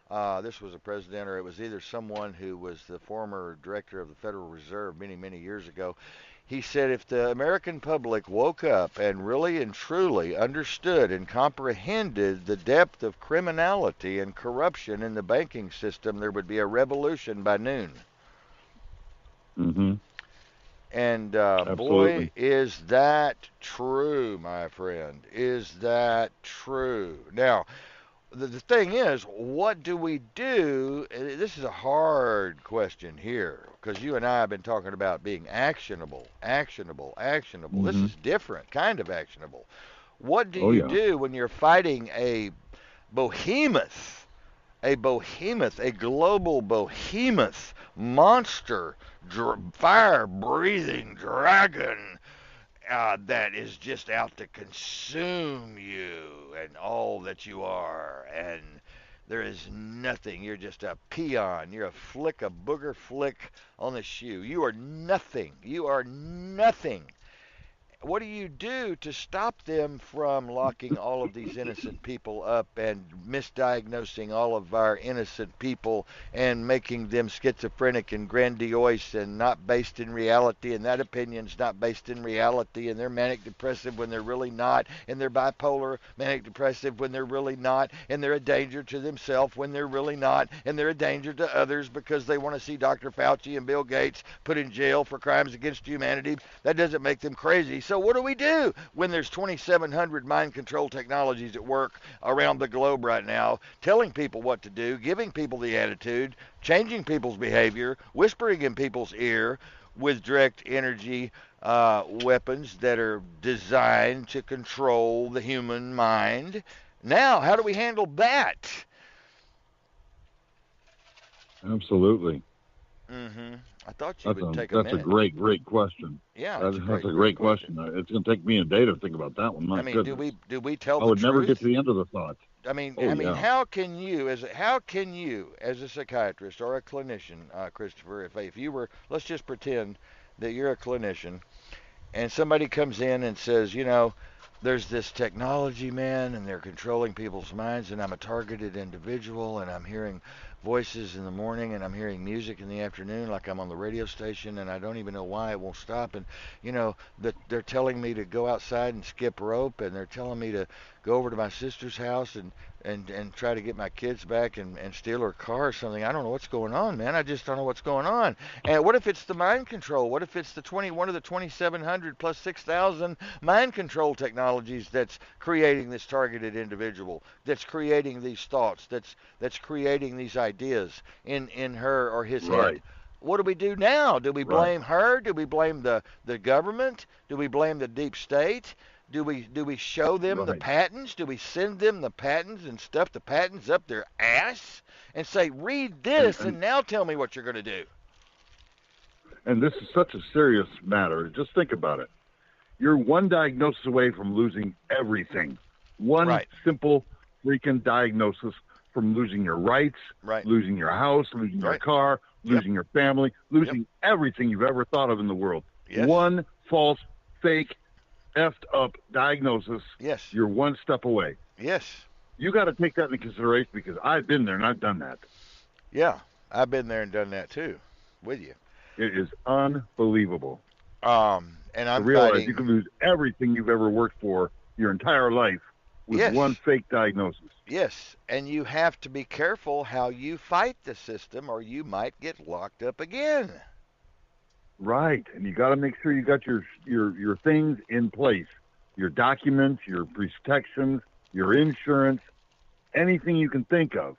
[SPEAKER 1] This was a president, or it was either someone who was the former director of the Federal Reserve many, many years ago. He said if the American public woke up and really and truly understood and comprehended the depth of criminality and corruption in the banking system, there would be a revolution by noon.
[SPEAKER 3] Mm-hmm.
[SPEAKER 1] And boy,
[SPEAKER 3] Absolutely.
[SPEAKER 1] is that true, my friend. Is that true? Now, the thing is, what do we do? This is a hard question here because you and I have been talking about being actionable, actionable, actionable. This
[SPEAKER 3] Mm-hmm.
[SPEAKER 1] is different, kind of actionable. What do
[SPEAKER 3] Oh
[SPEAKER 1] you
[SPEAKER 3] yeah.
[SPEAKER 1] do when you're fighting behemoth, a global behemoth, monster, fire breathing dragon that is just out to consume you and all that you are. And there is nothing. You're just a peon. You're a booger flick on the shoe. You are nothing. You are nothing. What do you do to stop them from locking all of these innocent people up and misdiagnosing all of our innocent people and making them schizophrenic and grandiose and not based in reality, and that opinion's not based in reality, and they're manic depressive when they're really not, and they're bipolar manic depressive when they're really not, and they're a danger to themselves when they're really not, and they're a danger to others because they want to see Dr. Fauci and Bill Gates put in jail for crimes against humanity. That doesn't make them crazy. So what do we do when there's 2,700 mind control technologies at work around the globe right now, telling people what to do, giving people the attitude, changing people's behavior, whispering in people's ear with direct energy weapons that are designed to control the human mind? Now, how do we handle that?
[SPEAKER 3] Absolutely.
[SPEAKER 1] Mm-hmm. I thought you
[SPEAKER 3] That's
[SPEAKER 1] would
[SPEAKER 3] a
[SPEAKER 1] take a
[SPEAKER 3] that's a
[SPEAKER 1] minute.
[SPEAKER 3] great question.
[SPEAKER 1] Yeah, it's a
[SPEAKER 3] That's
[SPEAKER 1] great,
[SPEAKER 3] a
[SPEAKER 1] great
[SPEAKER 3] great
[SPEAKER 1] question.
[SPEAKER 3] question. It's going to take me a day to think about that one.
[SPEAKER 1] I
[SPEAKER 3] My
[SPEAKER 1] mean, do
[SPEAKER 3] goodness,
[SPEAKER 1] we tell
[SPEAKER 3] I
[SPEAKER 1] the
[SPEAKER 3] would never get to
[SPEAKER 1] truth?
[SPEAKER 3] the end of the thought. Oh yeah.
[SPEAKER 1] How can you as a psychiatrist or a clinician, Christopher, if you were, let's just pretend that you're a clinician and somebody comes in and says, there's this technology, man, and they're controlling people's minds, and I'm a targeted individual, and I'm hearing voices in the morning, and I'm hearing music in the afternoon, like I'm on the radio station, and I don't even know why it won't stop. And that they're telling me to go outside and skip rope, and they're telling me to go over to my sister's house and try to get my kids back and steal her car or something. I don't know what's going on, man. I just don't know what's going on. And what if it's the mind control? What if it's one of the 2,700 plus 6,000 mind control technologies that's creating this targeted individual, that's creating these thoughts, that's creating these ideas in her or his head?
[SPEAKER 3] Right.
[SPEAKER 1] What do we do now? Do we
[SPEAKER 3] Right.
[SPEAKER 1] blame her? Do we blame the government? Do we blame the deep state? Do we show them the
[SPEAKER 3] Right.
[SPEAKER 1] patents? Do we send them the patents and stuff the patents up their ass and say, read
[SPEAKER 3] And
[SPEAKER 1] this and now tell me what you're going to do?
[SPEAKER 3] and this is such a serious matter. Just think about it. You're one diagnosis away from losing everything. One
[SPEAKER 1] Right,
[SPEAKER 3] simple freaking diagnosis from losing your rights,
[SPEAKER 1] right,
[SPEAKER 3] losing your house, losing your
[SPEAKER 1] right.
[SPEAKER 3] car,
[SPEAKER 1] Yep,
[SPEAKER 3] losing your family,
[SPEAKER 1] yep,
[SPEAKER 3] losing everything you've ever thought of in the world.
[SPEAKER 1] yes,
[SPEAKER 3] One false, fake, effed up diagnosis,
[SPEAKER 1] yes,
[SPEAKER 3] you're one step away.
[SPEAKER 1] yes.
[SPEAKER 3] You got to take that into consideration because I've been there and I've done that.
[SPEAKER 1] Yeah, I've been there and done that too with you.
[SPEAKER 3] It is unbelievable
[SPEAKER 1] And
[SPEAKER 3] to
[SPEAKER 1] I'm
[SPEAKER 3] realize you
[SPEAKER 1] fighting.
[SPEAKER 3] can lose everything you've ever worked for your entire life with one
[SPEAKER 1] Yes.
[SPEAKER 3] fake diagnosis.
[SPEAKER 1] Yes. And you have to be careful how you fight the system, or you might get locked up again.
[SPEAKER 3] Right, and you got to make sure you got your things in place, your documents, your protections, your insurance, anything you can think of.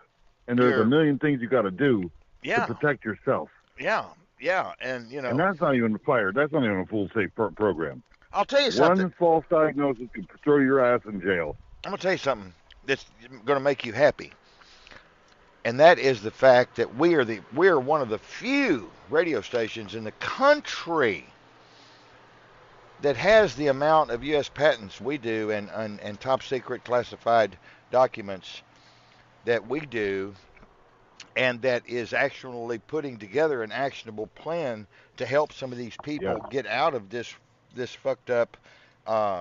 [SPEAKER 3] And there's a
[SPEAKER 1] You're,
[SPEAKER 3] million things you got to do to
[SPEAKER 1] yeah,
[SPEAKER 3] protect yourself.
[SPEAKER 1] yeah, yeah. And,
[SPEAKER 3] And that's not even fire. That's not even a full safe program.
[SPEAKER 1] I'll tell you something.
[SPEAKER 3] One false diagnosis can throw your ass in jail.
[SPEAKER 1] I'm going to tell you something that's going to make you happy. And that is the fact that we are one of the few radio stations in the country that has the amount of U.S. patents we do, and top secret classified documents that we do, and that is actually putting together an actionable plan to help some of these
[SPEAKER 3] Yeah,
[SPEAKER 1] people get out of this fucked up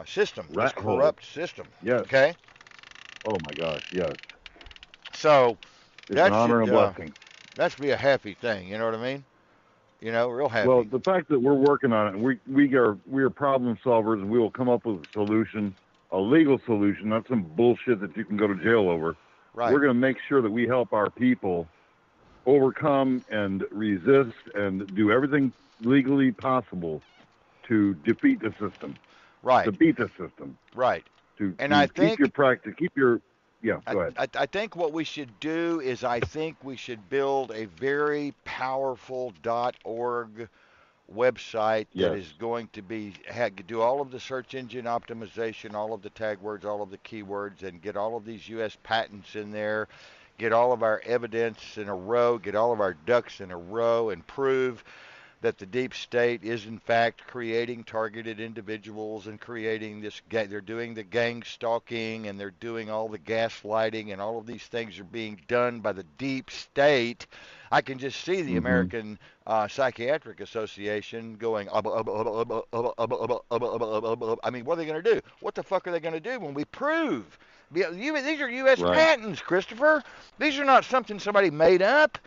[SPEAKER 1] system, this
[SPEAKER 3] rat hole.
[SPEAKER 1] corrupt system.
[SPEAKER 3] Yes.
[SPEAKER 1] Okay,
[SPEAKER 3] Oh my gosh. Yes.
[SPEAKER 1] so
[SPEAKER 3] It's an
[SPEAKER 1] that
[SPEAKER 3] honor
[SPEAKER 1] should
[SPEAKER 3] and a blessing.
[SPEAKER 1] that should be a happy thing. You know what I mean? You know, real
[SPEAKER 3] Well,
[SPEAKER 1] happy.
[SPEAKER 3] the fact that we're working on it, we are problem solvers, and we will come up with a solution, a legal solution, not some bullshit that you can go to jail over.
[SPEAKER 1] Right.
[SPEAKER 3] We're going to make sure that we help our people overcome and resist and do everything legally possible to defeat the system,
[SPEAKER 1] Right.
[SPEAKER 3] to beat the system,
[SPEAKER 1] Right.
[SPEAKER 3] to
[SPEAKER 1] And I
[SPEAKER 3] keep
[SPEAKER 1] think
[SPEAKER 3] your practice, keep your, yeah, go ahead.
[SPEAKER 1] I think what we should do is I think we should build a very powerful .org website that
[SPEAKER 3] Yes.
[SPEAKER 1] is going to do all of the search engine optimization, all of the tag words, all of the keywords, and get all of these U.S. patents in there, get all of our evidence in a row, get all of our ducks in a row, and prove that the deep state is in fact creating targeted individuals and creating this they're doing the gang stalking, and they're doing all the gaslighting, and all of these things are being done by the deep state. I can just see the
[SPEAKER 3] Mm-hmm.
[SPEAKER 1] American Psychiatric Association going, I mean, what are they going to do? What the fuck are they going to do when we prove? These are U.S.
[SPEAKER 3] Right.
[SPEAKER 1] patents, Christopher. These are not something somebody made up.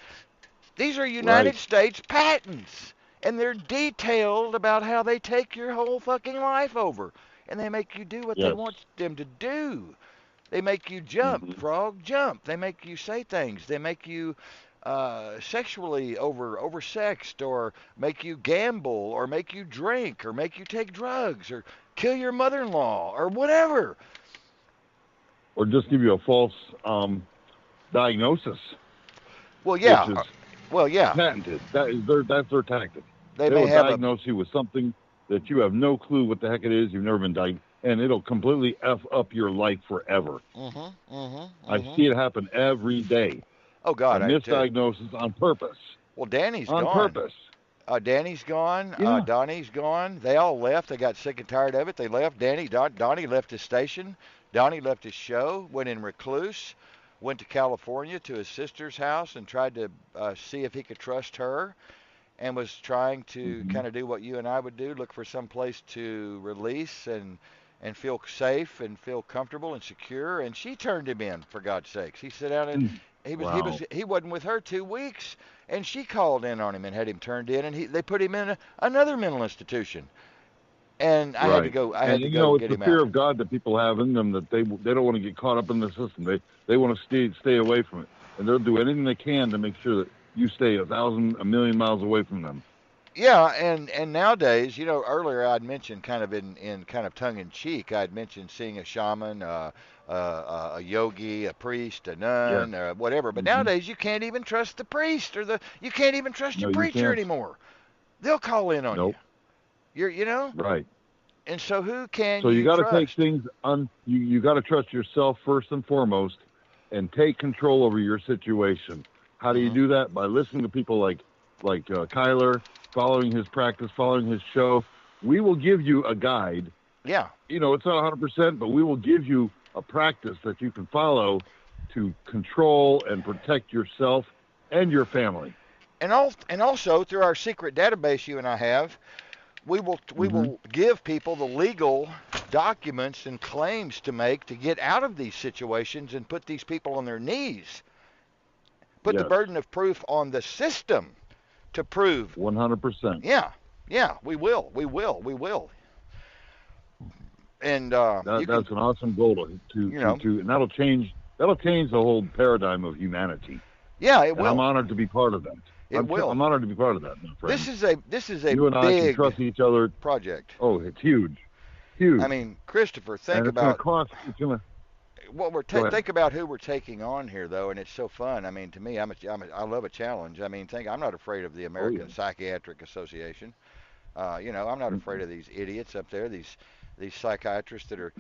[SPEAKER 1] These are United
[SPEAKER 3] Right.
[SPEAKER 1] States patents. And they're detailed about how they take your whole fucking life over. And they make you do what they
[SPEAKER 3] Yes.
[SPEAKER 1] want them to do. They make you jump,
[SPEAKER 3] Mm-hmm.
[SPEAKER 1] frog, jump. They make you say things. They make you sexually oversexed, or make you gamble, or make you drink, or make you take drugs, or kill your mother-in-law, or whatever.
[SPEAKER 3] Or just give you a false diagnosis,
[SPEAKER 1] Well,
[SPEAKER 3] which
[SPEAKER 1] yeah.
[SPEAKER 3] is
[SPEAKER 1] Well, yeah.
[SPEAKER 3] patented. That's their tactic.
[SPEAKER 1] They
[SPEAKER 3] They
[SPEAKER 1] may
[SPEAKER 3] will
[SPEAKER 1] have a
[SPEAKER 3] diagnose you with something that you have no clue what the heck it is. You've never been diagnosed, and it'll completely f up your life forever. I see it happen every day.
[SPEAKER 1] Oh
[SPEAKER 3] A
[SPEAKER 1] God, I do too.
[SPEAKER 3] misdiagnosis on purpose.
[SPEAKER 1] Well, Danny's
[SPEAKER 3] On
[SPEAKER 1] gone.
[SPEAKER 3] purpose.
[SPEAKER 1] Danny's gone.
[SPEAKER 3] Yeah.
[SPEAKER 1] Donnie's gone. They all left. They got sick and tired of it. They left. Donnie left his station. Donnie left his show. Went in recluse. Went to California to his sister's house and tried to see if he could trust her, and was trying to
[SPEAKER 3] Mm-hmm.
[SPEAKER 1] kind of do what you and I would do: look for some place to release and feel safe and feel comfortable and secure. And she turned him in, for God's sakes. He sat down and
[SPEAKER 3] Wow.
[SPEAKER 1] he wasn't with her 2 weeks, and she called in on him and had him turned in, and they put him in another mental institution. And I had to
[SPEAKER 3] Right.
[SPEAKER 1] go. I
[SPEAKER 3] And
[SPEAKER 1] had to go
[SPEAKER 3] it's
[SPEAKER 1] get
[SPEAKER 3] the
[SPEAKER 1] him
[SPEAKER 3] fear
[SPEAKER 1] out.
[SPEAKER 3] of God that people have in them, that they don't want to get caught up in the system. They want to stay away from it, and they'll do anything they can to make sure that you stay a million miles away from them.
[SPEAKER 1] Yeah, and nowadays, earlier I'd mentioned, kind of in kind of tongue in cheek, I'd mentioned seeing a shaman, a yogi, a priest, a
[SPEAKER 3] Yes.
[SPEAKER 1] nun, whatever. But
[SPEAKER 3] Mm-hmm.
[SPEAKER 1] nowadays you can't even trust the priest, or you can't even trust your
[SPEAKER 3] No, you
[SPEAKER 1] preacher
[SPEAKER 3] can't.
[SPEAKER 1] anymore. They'll call in on you.
[SPEAKER 3] Nope.
[SPEAKER 1] You're.
[SPEAKER 3] Right.
[SPEAKER 1] And so who can
[SPEAKER 3] So you
[SPEAKER 1] you
[SPEAKER 3] got to take
[SPEAKER 1] trust?
[SPEAKER 3] things on. You got to trust yourself first and foremost, and take control over your situation. How do you
[SPEAKER 1] Hmm.
[SPEAKER 3] do that? By listening to people like Kiler, following his practice, following his show. We will give you a guide.
[SPEAKER 1] Yeah.
[SPEAKER 3] It's not 100%, but we will give you a practice that you can follow to control and protect yourself and your family.
[SPEAKER 1] And also through our secret database you and I have, we
[SPEAKER 3] Mm-hmm.
[SPEAKER 1] will give people the legal documents and claims to make to get out of these situations and put these people on their knees. Put the
[SPEAKER 3] Yes,
[SPEAKER 1] burden of proof on the system to prove.
[SPEAKER 3] 100%.
[SPEAKER 1] Yeah, we will. And you can,
[SPEAKER 3] That's an awesome goal
[SPEAKER 1] you know,
[SPEAKER 3] and that'll change the whole paradigm of humanity.
[SPEAKER 1] yeah, it
[SPEAKER 3] And I'm
[SPEAKER 1] will.
[SPEAKER 3] honored to be part of that.
[SPEAKER 1] It will.
[SPEAKER 3] I'm honored to be part of that, my friend.
[SPEAKER 1] This is a
[SPEAKER 3] You and I can
[SPEAKER 1] big
[SPEAKER 3] trust each other.
[SPEAKER 1] project.
[SPEAKER 3] Oh, it's huge,
[SPEAKER 1] I
[SPEAKER 3] huge,
[SPEAKER 1] mean, Christopher, think
[SPEAKER 3] and it's going to
[SPEAKER 1] about
[SPEAKER 3] cost. It's going to
[SPEAKER 1] what we're
[SPEAKER 3] go ahead.
[SPEAKER 1] think about who we're taking on here, though, and it's so fun. I mean, to me, I love a challenge. I mean, I'm not afraid of the
[SPEAKER 3] Oh yeah.
[SPEAKER 1] American Psychiatric Association. I'm not afraid of these idiots up there, these psychiatrists that are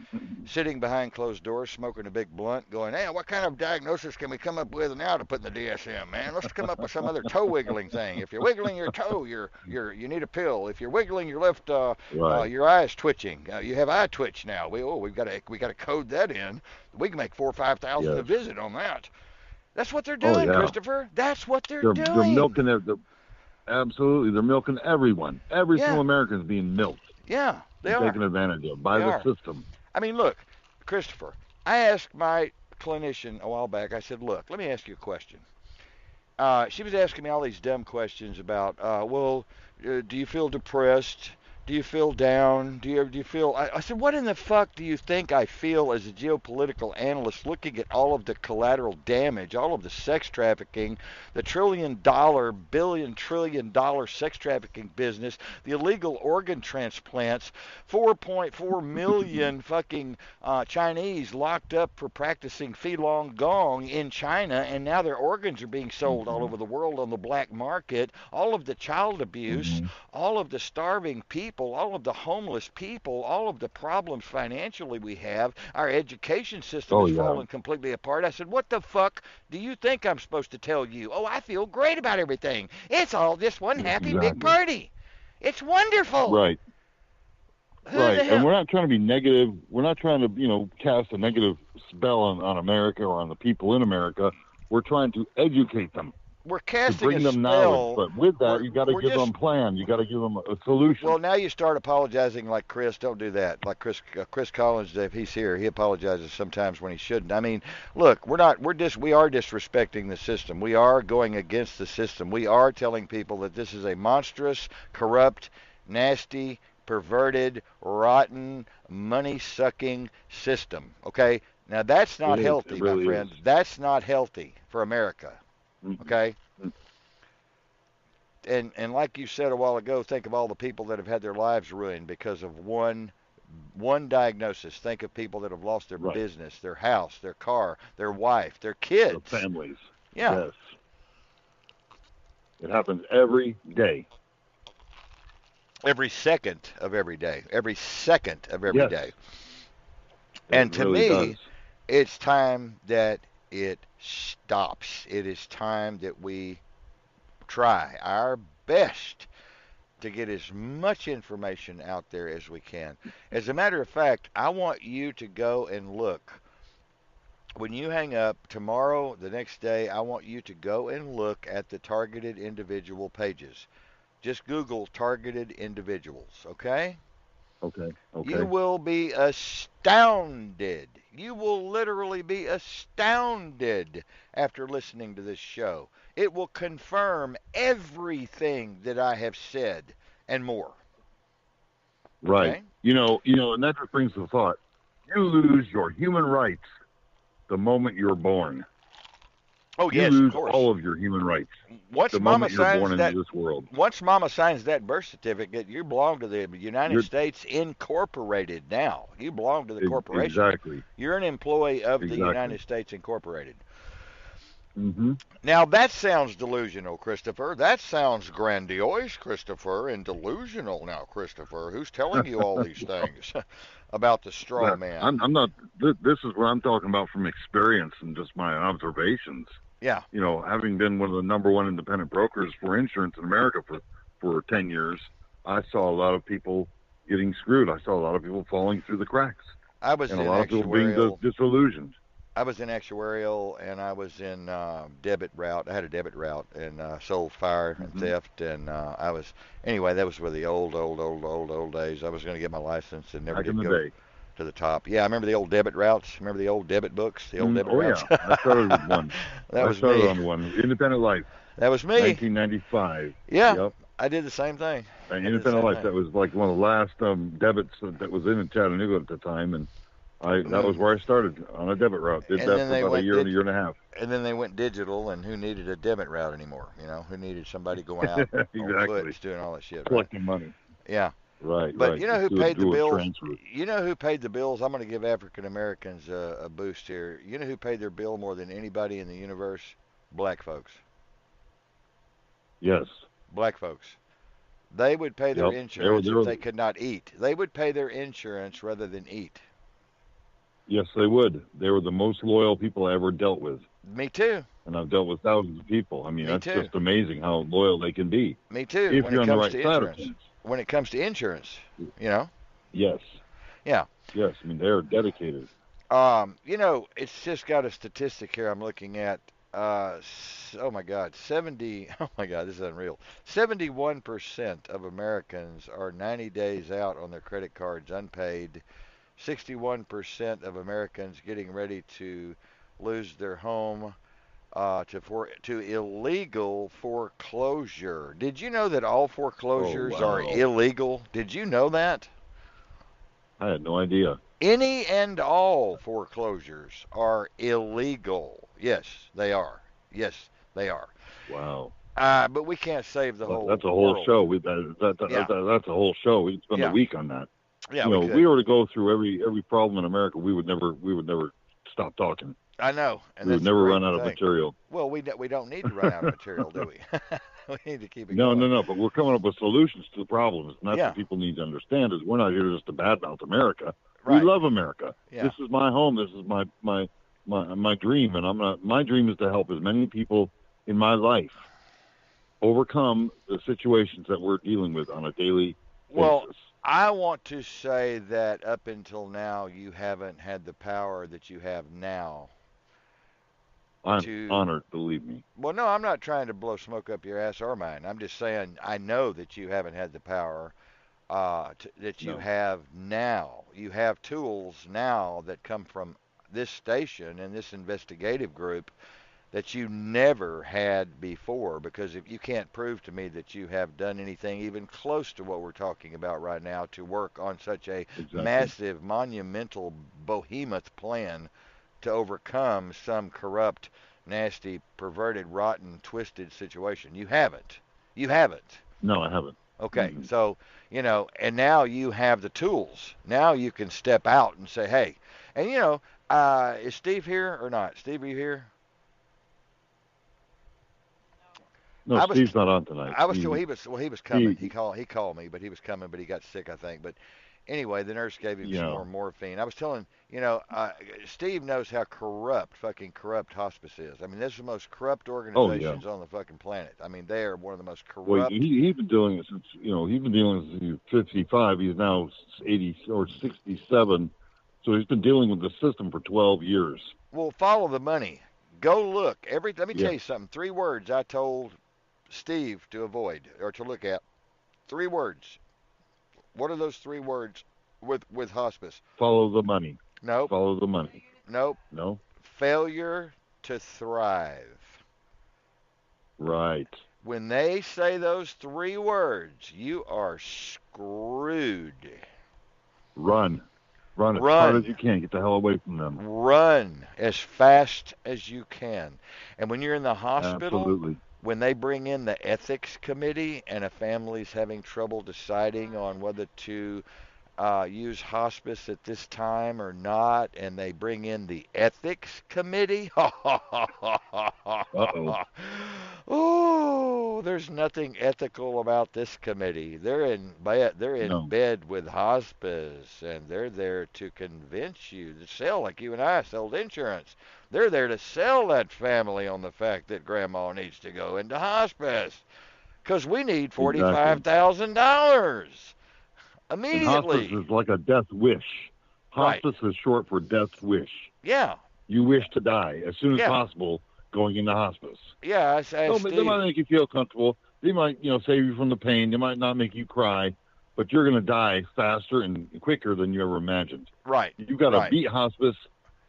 [SPEAKER 1] sitting behind closed doors, smoking a big blunt, going, "Hey, what kind of diagnosis can we come up with now to put in the DSM, man? Let's come up with some other toe wiggling thing. If you're wiggling your toe, you need a pill. If you're wiggling your left,
[SPEAKER 3] Right.
[SPEAKER 1] your eye's twitching. You have eye twitch now. We've got to code that in. We can make 4 or 5 thousand a
[SPEAKER 3] Yes.
[SPEAKER 1] visit on that. That's what they're
[SPEAKER 3] Oh
[SPEAKER 1] doing,
[SPEAKER 3] yeah.
[SPEAKER 1] Christopher. That's what they're
[SPEAKER 3] They're
[SPEAKER 1] doing.
[SPEAKER 3] milking it. Absolutely, they're milking everyone. Every
[SPEAKER 1] Yeah,
[SPEAKER 3] single American is being milked
[SPEAKER 1] yeah, they
[SPEAKER 3] and
[SPEAKER 1] are.
[SPEAKER 3] taken advantage of by
[SPEAKER 1] They
[SPEAKER 3] the
[SPEAKER 1] are.
[SPEAKER 3] system.
[SPEAKER 1] I mean, look, Christopher, I asked my clinician a while back, I said, look, let me ask you a question. She was asking me all these dumb questions about, do you feel depressed? Do you feel down? Do you feel? I said, what in the fuck do you think I feel as a geopolitical analyst looking at all of the collateral damage, all of the sex trafficking, the $1 trillion sex trafficking business, the illegal organ transplants, 4.4 million fucking Chinese locked up for practicing Falun Gong in China, and now their organs are being sold all
[SPEAKER 3] Hmm.
[SPEAKER 1] over the world on the black market. All of the child abuse,
[SPEAKER 3] Hmm.
[SPEAKER 1] all of the starving people, all of the homeless people, all of the problems financially we have. Our education system
[SPEAKER 3] Oh
[SPEAKER 1] has
[SPEAKER 3] yeah.
[SPEAKER 1] fallen completely apart. I said, what the fuck do you think I'm supposed to tell you? Oh, I feel great about everything. It's all just one
[SPEAKER 3] Yes,
[SPEAKER 1] happy big
[SPEAKER 3] exactly.
[SPEAKER 1] party. It's wonderful.
[SPEAKER 3] Right.
[SPEAKER 1] Who
[SPEAKER 3] Right.
[SPEAKER 1] the
[SPEAKER 3] And
[SPEAKER 1] hell?
[SPEAKER 3] we're not trying to be negative. We're not trying to, cast a negative spell on America or on the people in America. We're trying to educate them,
[SPEAKER 1] We're
[SPEAKER 3] to
[SPEAKER 1] casting a
[SPEAKER 3] bring them knowledge.
[SPEAKER 1] spell.
[SPEAKER 3] But with that,
[SPEAKER 1] We're
[SPEAKER 3] you got to
[SPEAKER 1] we're
[SPEAKER 3] give them
[SPEAKER 1] just
[SPEAKER 3] a plan. You got to give them a solution.
[SPEAKER 1] Well, now you start apologizing like Chris. Don't do that. Like Chris Collins, if he's here, he apologizes sometimes when he shouldn't. I mean, look, we are disrespecting the system. We are going against the system. We are telling people that this is a monstrous, corrupt, nasty, perverted, rotten, money-sucking system. Okay? Now that's
[SPEAKER 3] It
[SPEAKER 1] not
[SPEAKER 3] is. It
[SPEAKER 1] healthy, my
[SPEAKER 3] really is.
[SPEAKER 1] friend. That's not healthy for America.
[SPEAKER 3] Mhm.
[SPEAKER 1] Okay? And like you said a while ago, think of all the people that have had their lives ruined because of one diagnosis. Think of people that have lost their
[SPEAKER 3] Right.
[SPEAKER 1] business, their house, their car, their wife, their
[SPEAKER 3] The
[SPEAKER 1] kids.
[SPEAKER 3] families.
[SPEAKER 1] Yeah,
[SPEAKER 3] Yes. It happens every day.
[SPEAKER 1] every second of every day, every second of every
[SPEAKER 3] Yes.
[SPEAKER 1] day.
[SPEAKER 3] It
[SPEAKER 1] And to
[SPEAKER 3] really does.
[SPEAKER 1] me, it's time that it stops. It is time that we try our best to get as much information out there as we can. As a matter of fact, I want you to go and look. When you hang up tomorrow, the next day, I want you to go and look at the targeted individual pages. Just Google targeted individuals, okay?
[SPEAKER 3] Okay.
[SPEAKER 1] You
[SPEAKER 3] Okay.
[SPEAKER 1] will be astounded. You will literally be astounded after listening to this show. It will confirm everything that I have said and more.
[SPEAKER 3] Right.
[SPEAKER 1] Okay?
[SPEAKER 3] And that just brings the thought. You lose your human rights the moment you're born.
[SPEAKER 1] Oh
[SPEAKER 3] You
[SPEAKER 1] yes, of
[SPEAKER 3] lose
[SPEAKER 1] course.
[SPEAKER 3] all of your human rights
[SPEAKER 1] Once
[SPEAKER 3] the
[SPEAKER 1] Mama
[SPEAKER 3] moment you're
[SPEAKER 1] signs
[SPEAKER 3] born into
[SPEAKER 1] that
[SPEAKER 3] this world.
[SPEAKER 1] Once Mama signs that birth certificate, you belong to the United
[SPEAKER 3] You're
[SPEAKER 1] States Incorporated now. You belong to the corporation.
[SPEAKER 3] exactly.
[SPEAKER 1] You're an employee of the
[SPEAKER 3] Exactly.
[SPEAKER 1] United States Incorporated.
[SPEAKER 3] Hmm.
[SPEAKER 1] Now that sounds delusional, Christopher. That sounds grandiose, Christopher, and delusional now, Christopher. Who's telling you all these things about the straw
[SPEAKER 3] But
[SPEAKER 1] man?
[SPEAKER 3] I'm not. This is what I'm talking about from experience and just my observations.
[SPEAKER 1] Yeah.
[SPEAKER 3] Having been one of the number one independent brokers for insurance in America for 10 years, I saw a lot of people getting screwed. I saw a lot of people falling through the cracks,
[SPEAKER 1] I was
[SPEAKER 3] and a
[SPEAKER 1] in
[SPEAKER 3] lot of people being
[SPEAKER 1] actuarial
[SPEAKER 3] disillusioned.
[SPEAKER 1] I was in actuarial and I was in debit route. I had a debit route and sold fire and
[SPEAKER 3] Hmm.
[SPEAKER 1] theft. And I was, anyway, that was with the old days. I was going to get my license and never
[SPEAKER 3] Back in
[SPEAKER 1] did
[SPEAKER 3] the
[SPEAKER 1] go
[SPEAKER 3] day.
[SPEAKER 1] to the top. Yeah, I remember the old debit routes. Remember the old debit books, the old debit
[SPEAKER 3] Oh
[SPEAKER 1] routes?
[SPEAKER 3] yeah, I started with one.
[SPEAKER 1] That
[SPEAKER 3] I
[SPEAKER 1] was
[SPEAKER 3] started
[SPEAKER 1] me.
[SPEAKER 3] on one. Independent Life,
[SPEAKER 1] That was me.
[SPEAKER 3] 1995.
[SPEAKER 1] Yeah.
[SPEAKER 3] Yep.
[SPEAKER 1] I did the same thing.
[SPEAKER 3] And Independent Life, that was like one of the last debits that was in Chattanooga at the time, and that was where I started on a debit route. Did that for about a year and a year and a half.
[SPEAKER 1] And then they went digital, and who needed a debit route anymore? Who needed somebody going out
[SPEAKER 3] exactly.
[SPEAKER 1] on foot doing all that shit,
[SPEAKER 3] collecting money.
[SPEAKER 1] Yeah.
[SPEAKER 3] Right.
[SPEAKER 1] But you know who paid the bills?
[SPEAKER 3] Transfer.
[SPEAKER 1] You know who paid the bills? I'm going to give African Americans a boost here. You know who paid their bill more than anybody in the universe? Black folks.
[SPEAKER 3] Yes.
[SPEAKER 1] Black folks. They would pay their insurance if they could not eat. They would pay their insurance rather than eat.
[SPEAKER 3] Yes, they would. They were the most loyal people I ever dealt with.
[SPEAKER 1] Me too.
[SPEAKER 3] And I've dealt with thousands of people. I mean, that's just amazing how loyal they can be.
[SPEAKER 1] Me too.
[SPEAKER 3] If you're on the right side of things.
[SPEAKER 1] When it comes to insurance,
[SPEAKER 3] Yes.
[SPEAKER 1] Yeah.
[SPEAKER 3] Yes, I mean, they're dedicated.
[SPEAKER 1] It's just got a statistic here I'm looking at. Oh my God, this is unreal. 71% of Americans are 90 days out on their credit cards unpaid. 61% of Americans getting ready to lose their home to illegal foreclosure. Did you know that all foreclosures are illegal? Did you know that?
[SPEAKER 3] I had no idea.
[SPEAKER 1] Any and all foreclosures are illegal. Yes, they are. Yes, they are.
[SPEAKER 3] Wow.
[SPEAKER 1] But we can't save the whole.
[SPEAKER 3] That's a whole
[SPEAKER 1] world.
[SPEAKER 3] show. That's a whole show. We'd spend a week on that.
[SPEAKER 1] Yeah,
[SPEAKER 3] if we were to go through every problem in America, we would never stop talking.
[SPEAKER 1] I know. And
[SPEAKER 3] we would never run out of material.
[SPEAKER 1] Well, we don't need to run out of material, do we? We need to keep it
[SPEAKER 3] going.
[SPEAKER 1] No.
[SPEAKER 3] But we're coming up with solutions to the problems, and that's what people need to understand. Is we're not here just to badmouth America. Right. We love America.
[SPEAKER 1] Yeah.
[SPEAKER 3] This is my home. This is my dream, and my dream is to help as many people in my life overcome the situations that we're dealing with on a daily basis.
[SPEAKER 1] I want to say that up until now, you haven't had the power that you have now.
[SPEAKER 3] I'm honored, believe me.
[SPEAKER 1] Well, no, I'm not trying to blow smoke up your ass or mine. I'm just saying I know that you haven't had the power that you have now. You have tools now that come from this station and this investigative group that you never had before, because if you can't prove to me that you have done anything even close to what we're talking about right now to work on such a massive, monumental, behemoth plan to overcome some corrupt, nasty, perverted, rotten, twisted situation. You haven't.
[SPEAKER 3] No, I haven't.
[SPEAKER 1] Okay, so, and now you have the tools. Now you can step out and say, hey, and is Steve here or not? Steve, are you here?
[SPEAKER 3] No, Steve's not on tonight.
[SPEAKER 1] He was coming. He called me, but he was coming, but he got sick, I think. But anyway, the nurse gave him some more morphine. I was telling, Steve knows how fucking corrupt hospice is. I mean, this is the most corrupt organizations on the fucking planet. I mean, they are one of the most corrupt.
[SPEAKER 3] Well, he's been doing it since, he's been dealing with since he was 55. He's now 80 or 67. So he's been dealing with the system for 12 years.
[SPEAKER 1] Well, follow the money. Go look. Let me tell you something. 3 words I told Steve to avoid or to look at. 3 words. What are those 3 words with hospice?
[SPEAKER 3] Follow the money.
[SPEAKER 1] Nope.
[SPEAKER 3] Follow the money.
[SPEAKER 1] Nope.
[SPEAKER 3] No.
[SPEAKER 1] Failure to thrive.
[SPEAKER 3] Right.
[SPEAKER 1] When they say those 3 words, you are screwed.
[SPEAKER 3] Run as hard as you can. Get the hell away from them.
[SPEAKER 1] Run as fast as you can. And when you're in the hospital,
[SPEAKER 3] absolutely.
[SPEAKER 1] When they bring in the ethics committee and a family's having trouble deciding on whether to use hospice at this time or not, and they bring in the ethics committee, oh, there's nothing ethical about this committee. They're in bed with hospice, and they're there to convince you to sell, like you and I sold insurance. They're there to sell that family on the fact that grandma needs to go into hospice because we need $45,000 immediately.
[SPEAKER 3] And hospice is like a death wish. Hospice is short for death wish.
[SPEAKER 1] Yeah.
[SPEAKER 3] You wish to die as soon as possible going into hospice.
[SPEAKER 1] Yeah,
[SPEAKER 3] they might make you feel comfortable. They might, save you from the pain. They might not make you cry, but you're going to die faster and quicker than you ever imagined.
[SPEAKER 1] Right.
[SPEAKER 3] You got to beat hospice.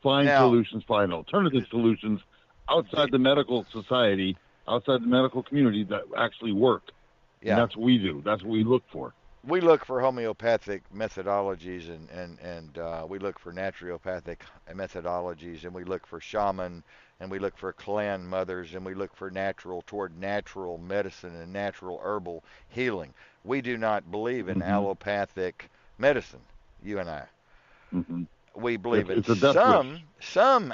[SPEAKER 3] Find solutions, find alternative solutions outside the medical society, outside the medical community that actually work. And
[SPEAKER 1] Yeah.
[SPEAKER 3] that's what we do. That's what we look for.
[SPEAKER 1] We look for homeopathic methodologies, and we look for naturopathic methodologies, and we look for shaman, and we look for clan mothers, and we look for natural medicine and natural herbal healing. We do not believe in
[SPEAKER 3] Hmm.
[SPEAKER 1] allopathic medicine, you and I.
[SPEAKER 3] Hmm.
[SPEAKER 1] We believe in
[SPEAKER 3] It's a death wish.
[SPEAKER 1] some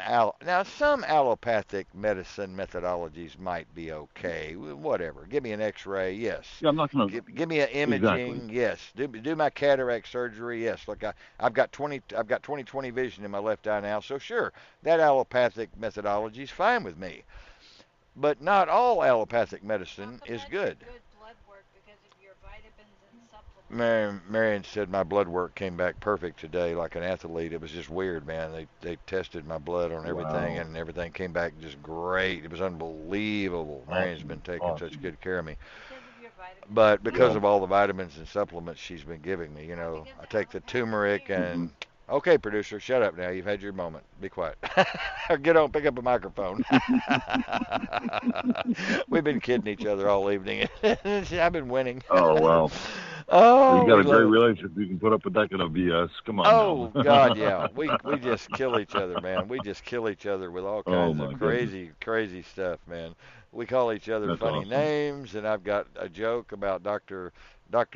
[SPEAKER 1] allopathic medicine methodologies might be okay. Whatever. Give me an X-ray, yes.
[SPEAKER 3] Yeah, I'm not going to.
[SPEAKER 1] Give me an
[SPEAKER 3] Exactly.
[SPEAKER 1] imaging, yes. Do my cataract surgery, yes. Look, I've got 20/20 vision in my left eye now, so sure, that allopathic methodology is fine with me. But not all allopathic medicine is good. Marion said my blood work came back perfect today, like an athlete. It was just weird, man. They tested my blood on everything,
[SPEAKER 3] Wow.
[SPEAKER 1] and everything came back just great. It was unbelievable. Marion's been
[SPEAKER 3] Awesome.
[SPEAKER 1] taking such
[SPEAKER 3] Awesome.
[SPEAKER 1] good care of me. But because
[SPEAKER 3] Well,
[SPEAKER 1] of all the vitamins and supplements she's been giving me, I take the turmeric and. Okay, producer, shut up now. You've had your moment. Be quiet. Or get on, pick up a microphone. We've been kidding each other all evening. I've been winning.
[SPEAKER 3] oh, well. You
[SPEAKER 1] Oh,
[SPEAKER 3] got
[SPEAKER 1] we
[SPEAKER 3] a great
[SPEAKER 1] love it.
[SPEAKER 3] relationship. You can put up with that kind of BS. Come on now.
[SPEAKER 1] Oh God, yeah. We just kill each other, man. We just kill each other with all
[SPEAKER 3] oh,
[SPEAKER 1] kinds of
[SPEAKER 3] my goodness.
[SPEAKER 1] crazy stuff, man. We call each other
[SPEAKER 3] That's
[SPEAKER 1] funny
[SPEAKER 3] awesome.
[SPEAKER 1] names, and I've got a joke about Doctor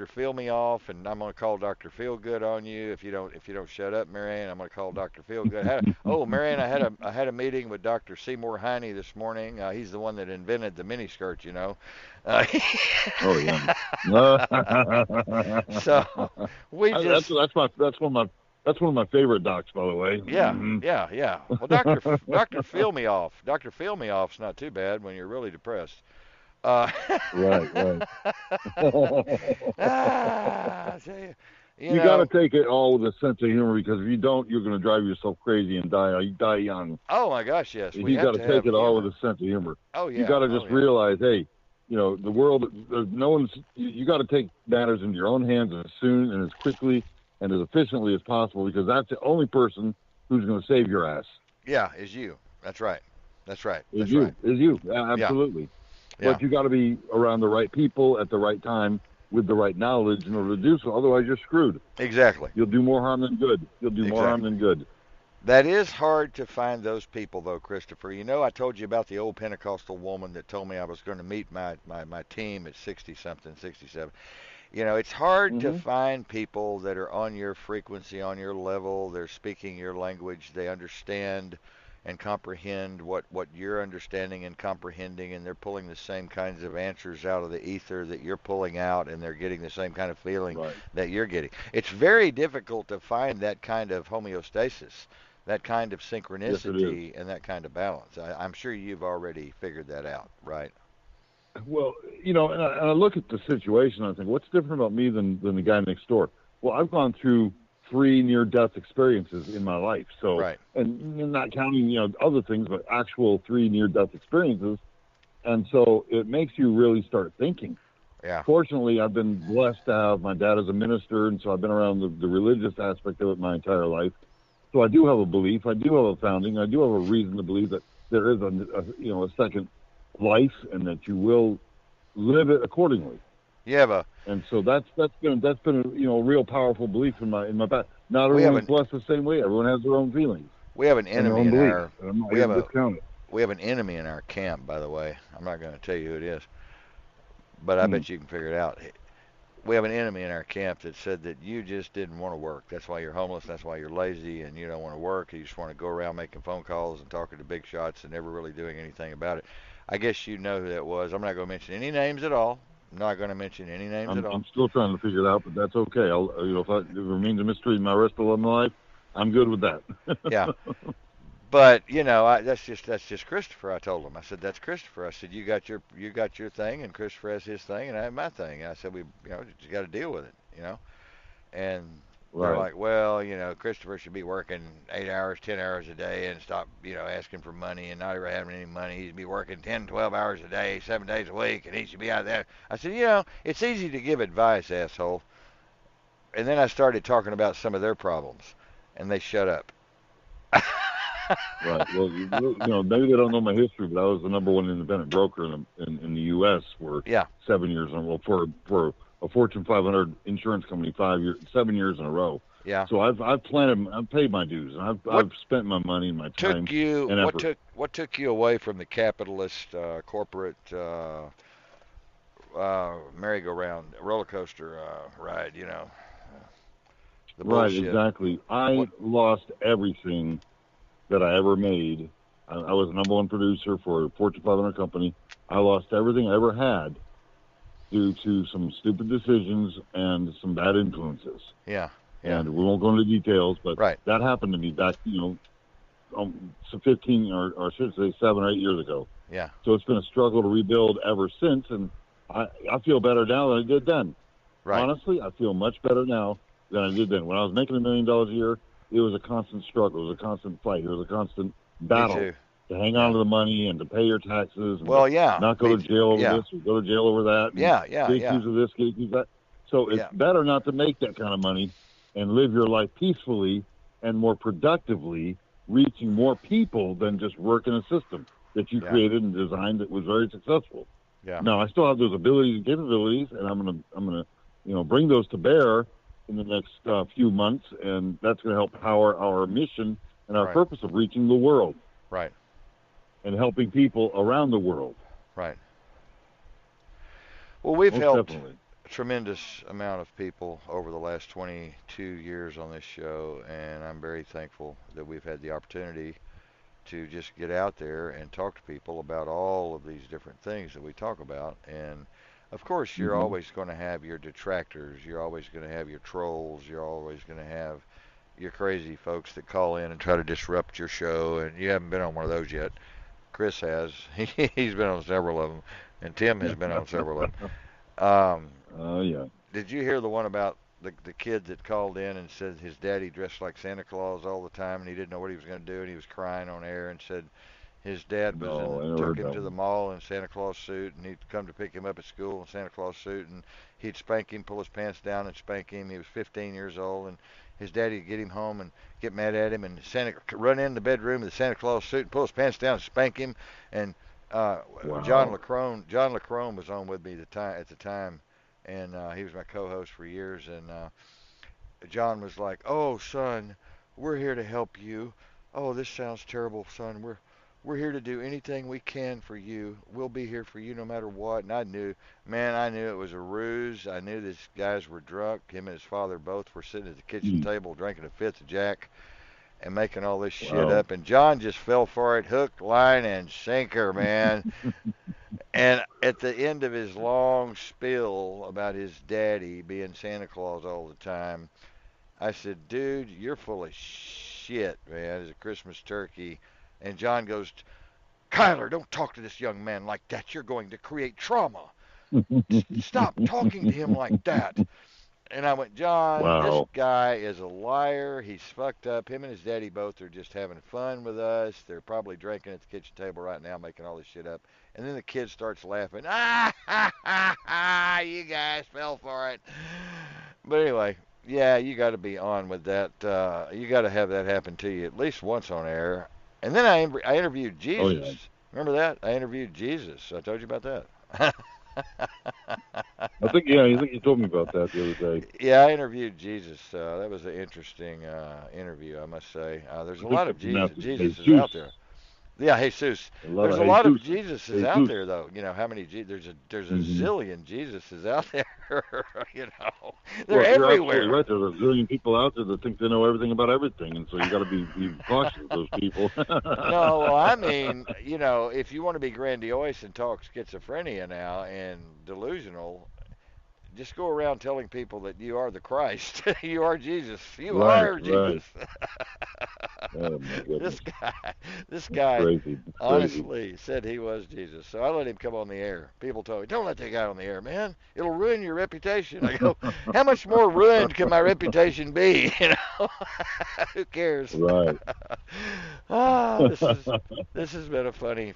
[SPEAKER 1] Feel Me Off, and I'm gonna call Doctor Feel Good on you if you don't shut up, Marianne. I'm gonna call Doctor Feel Good. Marianne, I had a meeting with Doctor Seymour Heine this morning. He's the one that invented the miniskirt. Uh,
[SPEAKER 3] oh, yeah.
[SPEAKER 1] so we
[SPEAKER 3] that's
[SPEAKER 1] just
[SPEAKER 3] that's my that's one of my favorite docs, by the way.
[SPEAKER 1] Yeah,
[SPEAKER 3] Hmm.
[SPEAKER 1] yeah. Well, Doctor Feel Me Off. Doctor Feel Me Off's not too bad when you're really depressed. Uh,
[SPEAKER 3] right, right.
[SPEAKER 1] I tell you, you
[SPEAKER 3] you got to
[SPEAKER 1] know.
[SPEAKER 3] take it all with a sense of humor because if you don't, you're going to drive yourself crazy and die. You die young.
[SPEAKER 1] Oh my gosh, yes, we
[SPEAKER 3] You
[SPEAKER 1] have
[SPEAKER 3] got to
[SPEAKER 1] to
[SPEAKER 3] take
[SPEAKER 1] have
[SPEAKER 3] it all
[SPEAKER 1] humor.
[SPEAKER 3] with a sense of humor.
[SPEAKER 1] Oh
[SPEAKER 3] You
[SPEAKER 1] yeah,
[SPEAKER 3] got to
[SPEAKER 1] oh
[SPEAKER 3] just
[SPEAKER 1] yeah,
[SPEAKER 3] realize, hey, the world. There's no one's. You got to take matters into your own hands as soon and as quickly and as efficiently as possible because that's the only person who's going to save your ass.
[SPEAKER 1] yeah. Is you? That's right. That's right.
[SPEAKER 3] Is
[SPEAKER 1] That's right.
[SPEAKER 3] you. Is you.
[SPEAKER 1] Yeah,
[SPEAKER 3] Absolutely.
[SPEAKER 1] yeah.
[SPEAKER 3] But you got to be around the right people at the right time with the right knowledge in order to do so. Otherwise, you're screwed.
[SPEAKER 1] Exactly.
[SPEAKER 3] You'll do more harm than good. You'll do more harm
[SPEAKER 1] Exactly.
[SPEAKER 3] than good.
[SPEAKER 1] That is hard to find those people, though, Christopher. I told you about the old Pentecostal woman that told me I was going to meet my team at 60 something, 67. It's hard to
[SPEAKER 3] Hmm.
[SPEAKER 1] find people that are on your frequency, on your level. They're speaking your language. They understand and comprehend what you're understanding and comprehending, and they're pulling the same kinds of answers out of the ether that you're pulling out, and they're getting the same kind of feeling
[SPEAKER 3] Right.
[SPEAKER 1] that you're getting. It's very difficult to find that kind of homeostasis, that kind of
[SPEAKER 3] Yes, it is.
[SPEAKER 1] synchronicity, and that kind of balance. I'm sure you've already figured that out, right?
[SPEAKER 3] Well, and I look at the situation. And I think, what's different about me than the guy next door? Well, I've gone through 3 near-death experiences in my life. So,
[SPEAKER 1] Right.
[SPEAKER 3] and not counting other things, but actual 3 near-death experiences. And so it makes you really start thinking.
[SPEAKER 1] Yeah.
[SPEAKER 3] Fortunately, I've been blessed to have my dad as a minister, and so I've been around the religious aspect of it my entire life. So I do have a belief. I do have a founding. I do have a reason to believe that there is a second life, and that you will live it accordingly.
[SPEAKER 1] You have a
[SPEAKER 3] And so that's been a real powerful belief in my back. Not
[SPEAKER 1] we have
[SPEAKER 3] everyone is
[SPEAKER 1] an
[SPEAKER 3] blessed the same way. Everyone has their own feelings
[SPEAKER 1] we have an
[SPEAKER 3] and their
[SPEAKER 1] enemy
[SPEAKER 3] own
[SPEAKER 1] in
[SPEAKER 3] beliefs.
[SPEAKER 1] our
[SPEAKER 3] And I'm not
[SPEAKER 1] we
[SPEAKER 3] here
[SPEAKER 1] have
[SPEAKER 3] to
[SPEAKER 1] a
[SPEAKER 3] discount it.
[SPEAKER 1] we have an enemy in our camp, by the way. I'm not going to tell you who it is, but I
[SPEAKER 3] Hmm.
[SPEAKER 1] bet you can figure it out. We have an enemy in our camp that said that you just didn't want to work. That's why you're homeless. That's why you're lazy and you don't want to work. You just want to go around making phone calls and talking to big shots and never really doing anything about it. I guess you know who that was. I'm not going to mention any names at all. I'm not going to mention any names at
[SPEAKER 3] I'm
[SPEAKER 1] all.
[SPEAKER 3] still trying to figure it out, but that's okay. If it remains a mystery my rest of my life, I'm good with that.
[SPEAKER 1] Yeah, but that's just Christopher. I told him. I said that's Christopher. I said you got your thing, and Christopher has his thing, and I have my thing. And I said we just got to deal with it. And they're
[SPEAKER 3] Right.
[SPEAKER 1] like, well, Christopher should be working 8 hours, 10 hours a day, and stop, asking for money and not ever having any money. He should be working 10, 12 hours a day, 7 days a week, and he should be out there. I said, it's easy to give advice, asshole. And then I started talking about some of their problems, and they shut up.
[SPEAKER 3] Right. Well, maybe they don't know my history, but I was the number one independent broker in the U.S. for
[SPEAKER 1] Yeah.
[SPEAKER 3] 7 years in a row for a Fortune 500 insurance company 7 years in a row.
[SPEAKER 1] Yeah.
[SPEAKER 3] So I've paid my dues, and I've spent my money and my time and effort.
[SPEAKER 1] What took you away from the capitalist corporate merry-go-round roller coaster ride? The
[SPEAKER 3] Right.
[SPEAKER 1] bullshit.
[SPEAKER 3] Exactly. I
[SPEAKER 1] What?
[SPEAKER 3] lost everything that I ever made. I was the number one producer for a Fortune 500 company. I lost everything I ever had due to some stupid decisions and some bad influences.
[SPEAKER 1] Yeah. Yeah.
[SPEAKER 3] And we won't go into details, but
[SPEAKER 1] Right.
[SPEAKER 3] that happened to me back, some 15 or I should say 7 or 8 years ago.
[SPEAKER 1] Yeah.
[SPEAKER 3] So it's been a struggle to rebuild ever since, and I feel better now than I did then.
[SPEAKER 1] Right.
[SPEAKER 3] Honestly, I feel much better now than I did then. When I was making $1 million a year, it was a constant struggle. It was a constant fight. It was a constant battle
[SPEAKER 1] Me too.
[SPEAKER 3] to hang on to the money and to pay your taxes and
[SPEAKER 1] Well, yeah.
[SPEAKER 3] not go to jail over
[SPEAKER 1] Yeah.
[SPEAKER 3] this or go to jail over that. And
[SPEAKER 1] Yeah.
[SPEAKER 3] get accused of this, get accused of that. So it's better not to make that kind of money and live your life peacefully and more productively, reaching more people than just work in a system that you created and designed that was very successful.
[SPEAKER 1] Yeah.
[SPEAKER 3] Now I still have those abilities and capabilities, and I'm gonna bring those to bear in the next few months, and that's going to help power our mission and our purpose of reaching the world.
[SPEAKER 1] Right.
[SPEAKER 3] And helping people around the world.
[SPEAKER 1] Right. Well, we've
[SPEAKER 3] Most
[SPEAKER 1] helped
[SPEAKER 3] definitely.
[SPEAKER 1] a tremendous amount of people over the last 22 years on this show, and I'm very thankful that we've had the opportunity to just get out there and talk to people about all of these different things that we talk about. And of course, you're always going to have your detractors, you're always going to have your trolls, you're always going to have your crazy folks that call in and try to disrupt your show, and you haven't been on one of those yet. Chris has. He's been on several of them, and Tim has been on several of them.
[SPEAKER 3] Yeah.
[SPEAKER 1] Did you hear the one about the kid that called in and said his daddy dressed like Santa Claus all the time and he didn't know what he was going to do, and he was crying on air and said his dad took him to the mall in Santa Claus suit, and he'd come to pick him up at school in Santa Claus suit, and he'd spank him, pull his pants down and spank him. He was 15 years old, and his daddy would get him home and get mad at him, and run in the bedroom with the Santa Claus suit and pull his pants down and spank him. And John LaCrone was on with me at the time, and he was my co-host for years. And John was like, "Oh, son, we're here to help you. Oh, this sounds terrible, son. We're here to do anything we can for you. We'll be here for you no matter what." And I knew it was a ruse. I knew these guys were drunk. Him and his father both were sitting at the kitchen table drinking a fifth of Jack and making all this shit up. And John just fell for it, hook, line, and sinker, man. And at the end of his long spiel about his daddy being Santa Claus all the time, I said, "Dude, you're full of shit, man, as a Christmas turkey." And John goes, "Kiler, don't talk to this young man like that. You're going to create trauma. Stop talking to him like that." And I went, "John, this guy is a liar. He's fucked up. Him and his daddy both are just having fun with us. They're probably drinking at the kitchen table right now, making all this shit up." And then the kid starts laughing. "Ah, ha, ha, ha, you guys fell for it." But anyway, yeah, you got to be on with that. You got to have that happen to you at least once on air. And then I interviewed Jesus.
[SPEAKER 3] Oh, yeah.
[SPEAKER 1] Remember that? I interviewed Jesus. I told you about that.
[SPEAKER 3] I think you told me about that the other day.
[SPEAKER 1] Yeah, I interviewed Jesus. That was an interesting interview, I must say. There's a lot of Jesuses out there. Yeah, Jesus. There's a lot of Jesuses out there, though. You know how many? There's a zillion Jesuses out there. They're everywhere.
[SPEAKER 3] You're absolutely right. There's a zillion people out there that think they know everything about everything, and so you got to be cautious of those people.
[SPEAKER 1] No, well, I mean, if you want to be grandiose and talk schizophrenia now and delusional, just go around telling people that you are the Christ. You are Jesus. You are Jesus.
[SPEAKER 3] Oh,
[SPEAKER 1] this guy
[SPEAKER 3] crazy.
[SPEAKER 1] honestly said he was Jesus. So I let him come on the air. People told me, "Don't let that guy on the air, man. It'll ruin your reputation." I go, "How much more ruined can my reputation be? Who cares?"
[SPEAKER 3] Right.
[SPEAKER 1] This has been a funny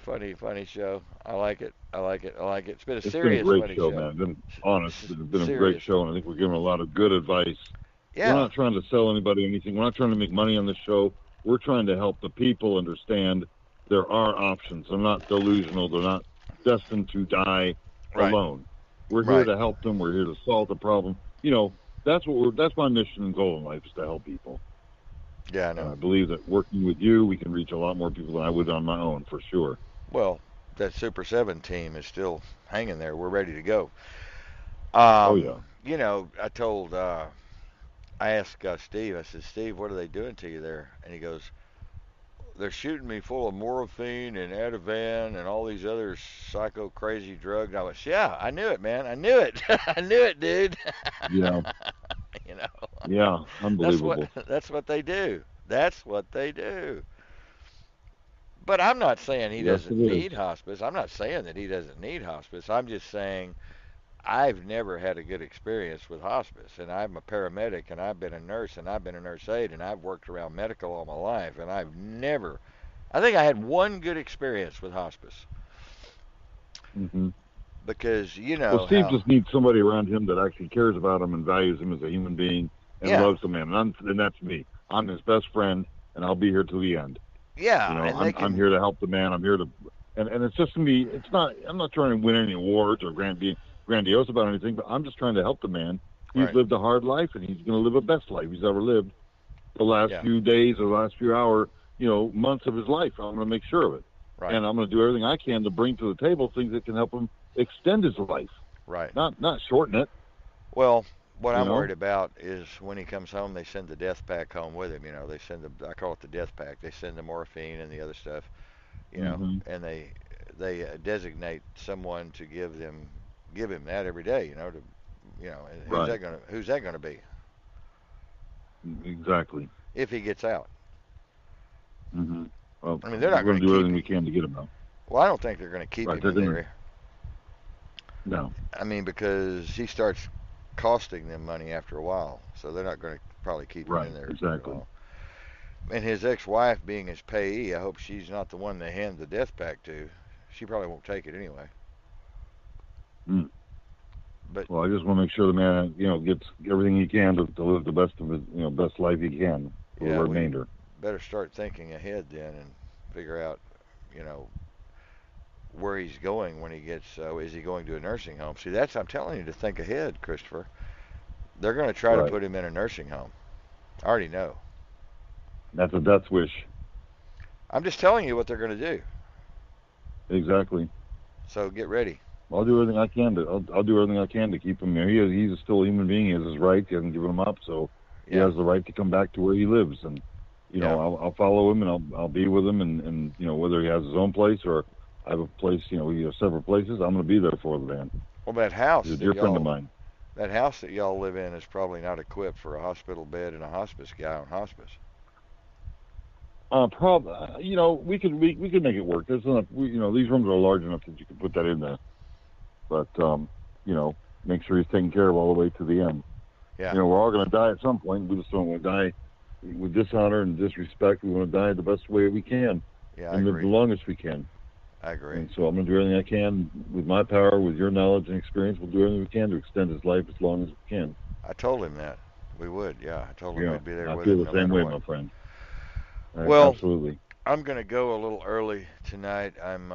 [SPEAKER 1] show. I like it. It's been a
[SPEAKER 3] It's
[SPEAKER 1] serious
[SPEAKER 3] been a great
[SPEAKER 1] funny
[SPEAKER 3] show, man. It's been honest. It's been
[SPEAKER 1] serious.
[SPEAKER 3] a great show, and I think we're giving a lot of good advice.
[SPEAKER 1] Yeah.
[SPEAKER 3] We're not trying to sell anybody anything. We're not trying to make money on this show. We're trying to help the people understand there are options. They're not delusional. They're not destined to die
[SPEAKER 1] Right.
[SPEAKER 3] alone. We're here
[SPEAKER 1] Right.
[SPEAKER 3] to help them. We're here to solve the problem. That's my mission and goal in life, is to help people.
[SPEAKER 1] Yeah, I
[SPEAKER 3] And
[SPEAKER 1] know.
[SPEAKER 3] I believe that working with you, we can reach a lot more people than I would on my own, for sure.
[SPEAKER 1] Well, that Super 7 team is still hanging there. We're ready to go.
[SPEAKER 3] Oh, yeah.
[SPEAKER 1] I told, I asked Steve, I said, Steve, what are they doing to you there? And he goes, they're shooting me full of morphine and Ativan and all these other psycho crazy drugs. I was, yeah, I knew it, man. I knew it. I knew it, dude.
[SPEAKER 3] Yeah.
[SPEAKER 1] you know,
[SPEAKER 3] Yeah.
[SPEAKER 1] that's what
[SPEAKER 3] Unbelievable.
[SPEAKER 1] that's what they do. That's what they do. But I'm not saying he
[SPEAKER 3] Yes, it
[SPEAKER 1] doesn't
[SPEAKER 3] is.
[SPEAKER 1] need hospice. I'm not saying that he doesn't need hospice. I'm just saying I've never had a good experience with hospice. And I'm a paramedic and I've been a nurse and I've been a nurse aide and I've worked around medical all my life and I think I had one good experience with hospice
[SPEAKER 3] Hmm.
[SPEAKER 1] because you
[SPEAKER 3] Well,
[SPEAKER 1] know
[SPEAKER 3] Steve
[SPEAKER 1] how,
[SPEAKER 3] just needs somebody around him that actually cares about him and values him as a human being and
[SPEAKER 1] yeah,
[SPEAKER 3] loves the man. And that's me. I'm his best friend, and I'll be here till the end.
[SPEAKER 1] yeah, and they
[SPEAKER 3] I'm
[SPEAKER 1] can,
[SPEAKER 3] here to help the man. I'm here to, and it's just me. It's not. I'm not trying to win any awards or be grandiose about anything, but I'm just trying to help the man. He's
[SPEAKER 1] right,
[SPEAKER 3] lived a hard life, and he's going to live the best life he's ever lived. The last
[SPEAKER 1] yeah,
[SPEAKER 3] few days or the last few hours, months of his life. I'm going to make sure of it,
[SPEAKER 1] right,
[SPEAKER 3] and I'm going to do everything I can to bring to the table things that can help him extend his life,
[SPEAKER 1] right.
[SPEAKER 3] not shorten it.
[SPEAKER 1] Well, what
[SPEAKER 3] You
[SPEAKER 1] I'm worried
[SPEAKER 3] know.
[SPEAKER 1] about is when he comes home, they send the death pack home with him. They send I call it the death pack. They send the morphine and the other stuff.
[SPEAKER 3] Hmm.
[SPEAKER 1] And they designate someone to give him that every day. And
[SPEAKER 3] Right.
[SPEAKER 1] who's that gonna be
[SPEAKER 3] Exactly.
[SPEAKER 1] if he gets out?
[SPEAKER 3] Hmm. Well,
[SPEAKER 1] I mean, they're
[SPEAKER 3] we're
[SPEAKER 1] not
[SPEAKER 3] going
[SPEAKER 1] gonna
[SPEAKER 3] to do
[SPEAKER 1] keep
[SPEAKER 3] everything
[SPEAKER 1] him.
[SPEAKER 3] we can to get him out.
[SPEAKER 1] Well, I don't think they're gonna keep
[SPEAKER 3] Right.
[SPEAKER 1] him
[SPEAKER 3] They're
[SPEAKER 1] in
[SPEAKER 3] going to.
[SPEAKER 1] there.
[SPEAKER 3] No.
[SPEAKER 1] I mean, because he starts costing them money after a while, so they're not gonna probably keep him in
[SPEAKER 3] Right.
[SPEAKER 1] there very
[SPEAKER 3] Exactly.
[SPEAKER 1] long. And his ex-wife being his payee, I hope she's not the one they hand the death pack to. She probably won't take it anyway.
[SPEAKER 3] Mm.
[SPEAKER 1] But
[SPEAKER 3] Well, I just want to make sure the man, gets everything he can to live the best of his, best life he can for the
[SPEAKER 1] yeah, we
[SPEAKER 3] remainder.
[SPEAKER 1] better start thinking ahead then and figure out, you know, where he's going when he gets. Is he going to a nursing home? See, I'm telling you to think ahead, Christopher. They're going to try to
[SPEAKER 3] Right.
[SPEAKER 1] put him in a nursing home. I already know.
[SPEAKER 3] That's a death wish.
[SPEAKER 1] I'm just telling you what they're going to do.
[SPEAKER 3] Exactly.
[SPEAKER 1] So get ready.
[SPEAKER 3] I'll do everything I can to. I'll do everything I can to keep him here. He's still a human being. He has his rights. He hasn't given them up, so he
[SPEAKER 1] Yeah,
[SPEAKER 3] has the right to come back to where he lives. And
[SPEAKER 1] yeah.
[SPEAKER 3] I'll follow him and I'll be with him. And whether he has his own place or I have a place, we have several places. I'm going to be there for the man.
[SPEAKER 1] Well,
[SPEAKER 3] He's a dear friend of mine.
[SPEAKER 1] that house that y'all live in is probably not equipped for a hospital bed and a hospice guy on hospice.
[SPEAKER 3] We could make it work. There's enough. These rooms are large enough that you can put that in there. But you know, make sure he's taken care of all the way to the end.
[SPEAKER 1] Yeah,
[SPEAKER 3] We're all going to die at some point. We just don't want to die with dishonor and disrespect. We want to die the best way we can
[SPEAKER 1] yeah. I
[SPEAKER 3] and live the
[SPEAKER 1] agree.
[SPEAKER 3] longest we can.
[SPEAKER 1] I agree.
[SPEAKER 3] And so I'm going to do everything I can with my power, with your knowledge and experience. We'll do everything we can to extend his life as long as we can.
[SPEAKER 1] I told him that we would. Yeah, I told him we'd be there
[SPEAKER 3] I
[SPEAKER 1] with
[SPEAKER 3] feel
[SPEAKER 1] him
[SPEAKER 3] the
[SPEAKER 1] no
[SPEAKER 3] same
[SPEAKER 1] matter
[SPEAKER 3] way,
[SPEAKER 1] what.
[SPEAKER 3] my friend.
[SPEAKER 1] Well,
[SPEAKER 3] Absolutely.
[SPEAKER 1] I'm gonna go a little early tonight. I'm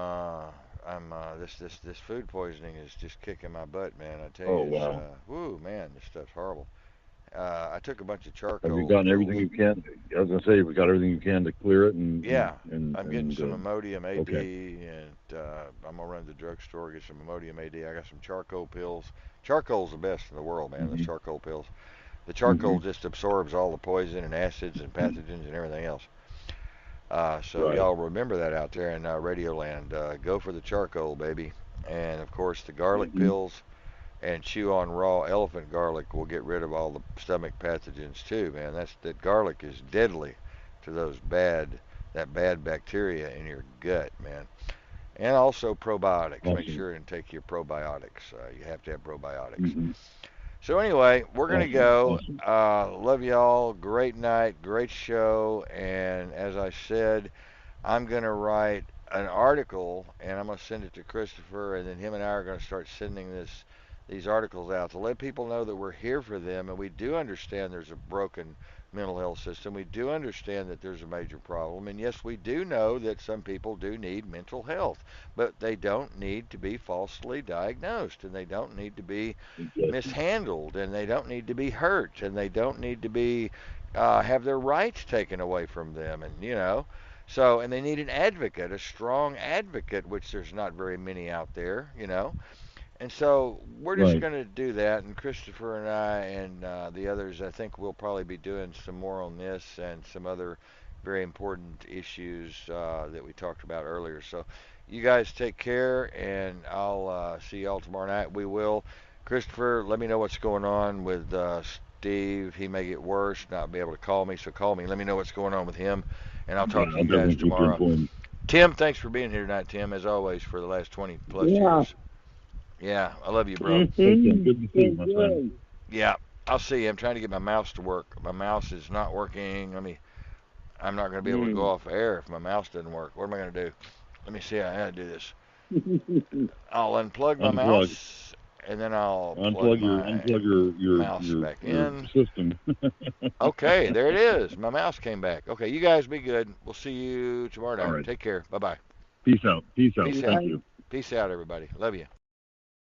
[SPEAKER 1] this food poisoning is just kicking my butt, man. I tell
[SPEAKER 3] Oh,
[SPEAKER 1] you, it's
[SPEAKER 3] wow.
[SPEAKER 1] whoo, man, this stuff's horrible. I took a bunch of
[SPEAKER 3] Have you
[SPEAKER 1] charcoal
[SPEAKER 3] gotten
[SPEAKER 1] pills.
[SPEAKER 3] everything you can? I was going to say, we got everything you can to clear it
[SPEAKER 1] Yeah, I'm getting some
[SPEAKER 3] and
[SPEAKER 1] Imodium
[SPEAKER 3] okay.
[SPEAKER 1] AD, and I'm gonna run to the drugstore get some Imodium AD. I got some charcoal pills. Charcoal's the best in the world, man. The
[SPEAKER 3] Hmm.
[SPEAKER 1] charcoal pills. The
[SPEAKER 3] Hmm.
[SPEAKER 1] charcoal just absorbs all the poison and acids and pathogens and everything else. So
[SPEAKER 3] Right.
[SPEAKER 1] y'all remember that out there in Radioland. Go for the charcoal, baby. And of course, the garlic
[SPEAKER 3] Hmm.
[SPEAKER 1] pills and chew on raw elephant garlic will get rid of all the stomach pathogens too, man. That garlic is deadly to that bad bacteria in your gut, man. And also probiotics. Make
[SPEAKER 3] Awesome.
[SPEAKER 1] sure and take your probiotics. You have to have probiotics.
[SPEAKER 3] Hmm.
[SPEAKER 1] So anyway, we're gonna
[SPEAKER 3] Awesome.
[SPEAKER 1] go.
[SPEAKER 3] Awesome.
[SPEAKER 1] Love y'all. Great night. Great show. And as I said, I'm going to write an article and I'm going to send it to Christopher, and then him and I are going to start sending these articles out to let people know that we're here for them and we do understand there's a broken mental health system. We do understand that there's a major problem. And yes, we do know that some people do need mental health, but they don't need to be falsely diagnosed, and they don't need to be
[SPEAKER 3] Exactly.
[SPEAKER 1] mishandled, and they don't need to be hurt, and they don't need to be have their rights taken away from them, and so, and they need an advocate, a strong advocate, which there's not very many out there. And so we're just
[SPEAKER 3] Right.
[SPEAKER 1] going to do that. And Christopher and I and the others, I think we'll probably be doing some more on this and some other very important issues that we talked about earlier. So you guys take care, and I'll see y'all tomorrow night. We will. Christopher, let me know what's going on with Steve. He may get worse, not be able to call me. So call me. Let me know what's going on with him, and I'll
[SPEAKER 3] Yeah,
[SPEAKER 1] talk to
[SPEAKER 3] I'll
[SPEAKER 1] you guys
[SPEAKER 3] definitely keep you
[SPEAKER 1] tomorrow.
[SPEAKER 3] informed.
[SPEAKER 1] Tim, thanks for being here tonight, Tim, as always, for the last 20 plus
[SPEAKER 2] Yeah.
[SPEAKER 1] years. Yeah, I love you, bro.
[SPEAKER 3] Thanks, man.
[SPEAKER 2] Mm-hmm.
[SPEAKER 3] Good to see you, my friend.
[SPEAKER 2] Good.
[SPEAKER 1] Yeah, I'll see you. I'm trying to get my mouse to work. My mouse is not working. I'm not going to be able to go
[SPEAKER 2] Mm.
[SPEAKER 1] off air if my mouse doesn't work. What am I going to do? Let me see how to do this. I'll unplug my
[SPEAKER 3] Unplug.
[SPEAKER 1] mouse, and then I'll plug my
[SPEAKER 3] Unplug
[SPEAKER 1] mouse back
[SPEAKER 3] your
[SPEAKER 1] in.
[SPEAKER 3] system.
[SPEAKER 1] Okay, there it is. My mouse came back. Okay, you guys be good. We'll see you tomorrow
[SPEAKER 3] All
[SPEAKER 1] night.
[SPEAKER 3] right.
[SPEAKER 1] Take care. Bye bye.
[SPEAKER 3] Peace out. Peace out.
[SPEAKER 1] Peace
[SPEAKER 3] Thank
[SPEAKER 1] out.
[SPEAKER 3] you.
[SPEAKER 1] Peace out, everybody. Love you.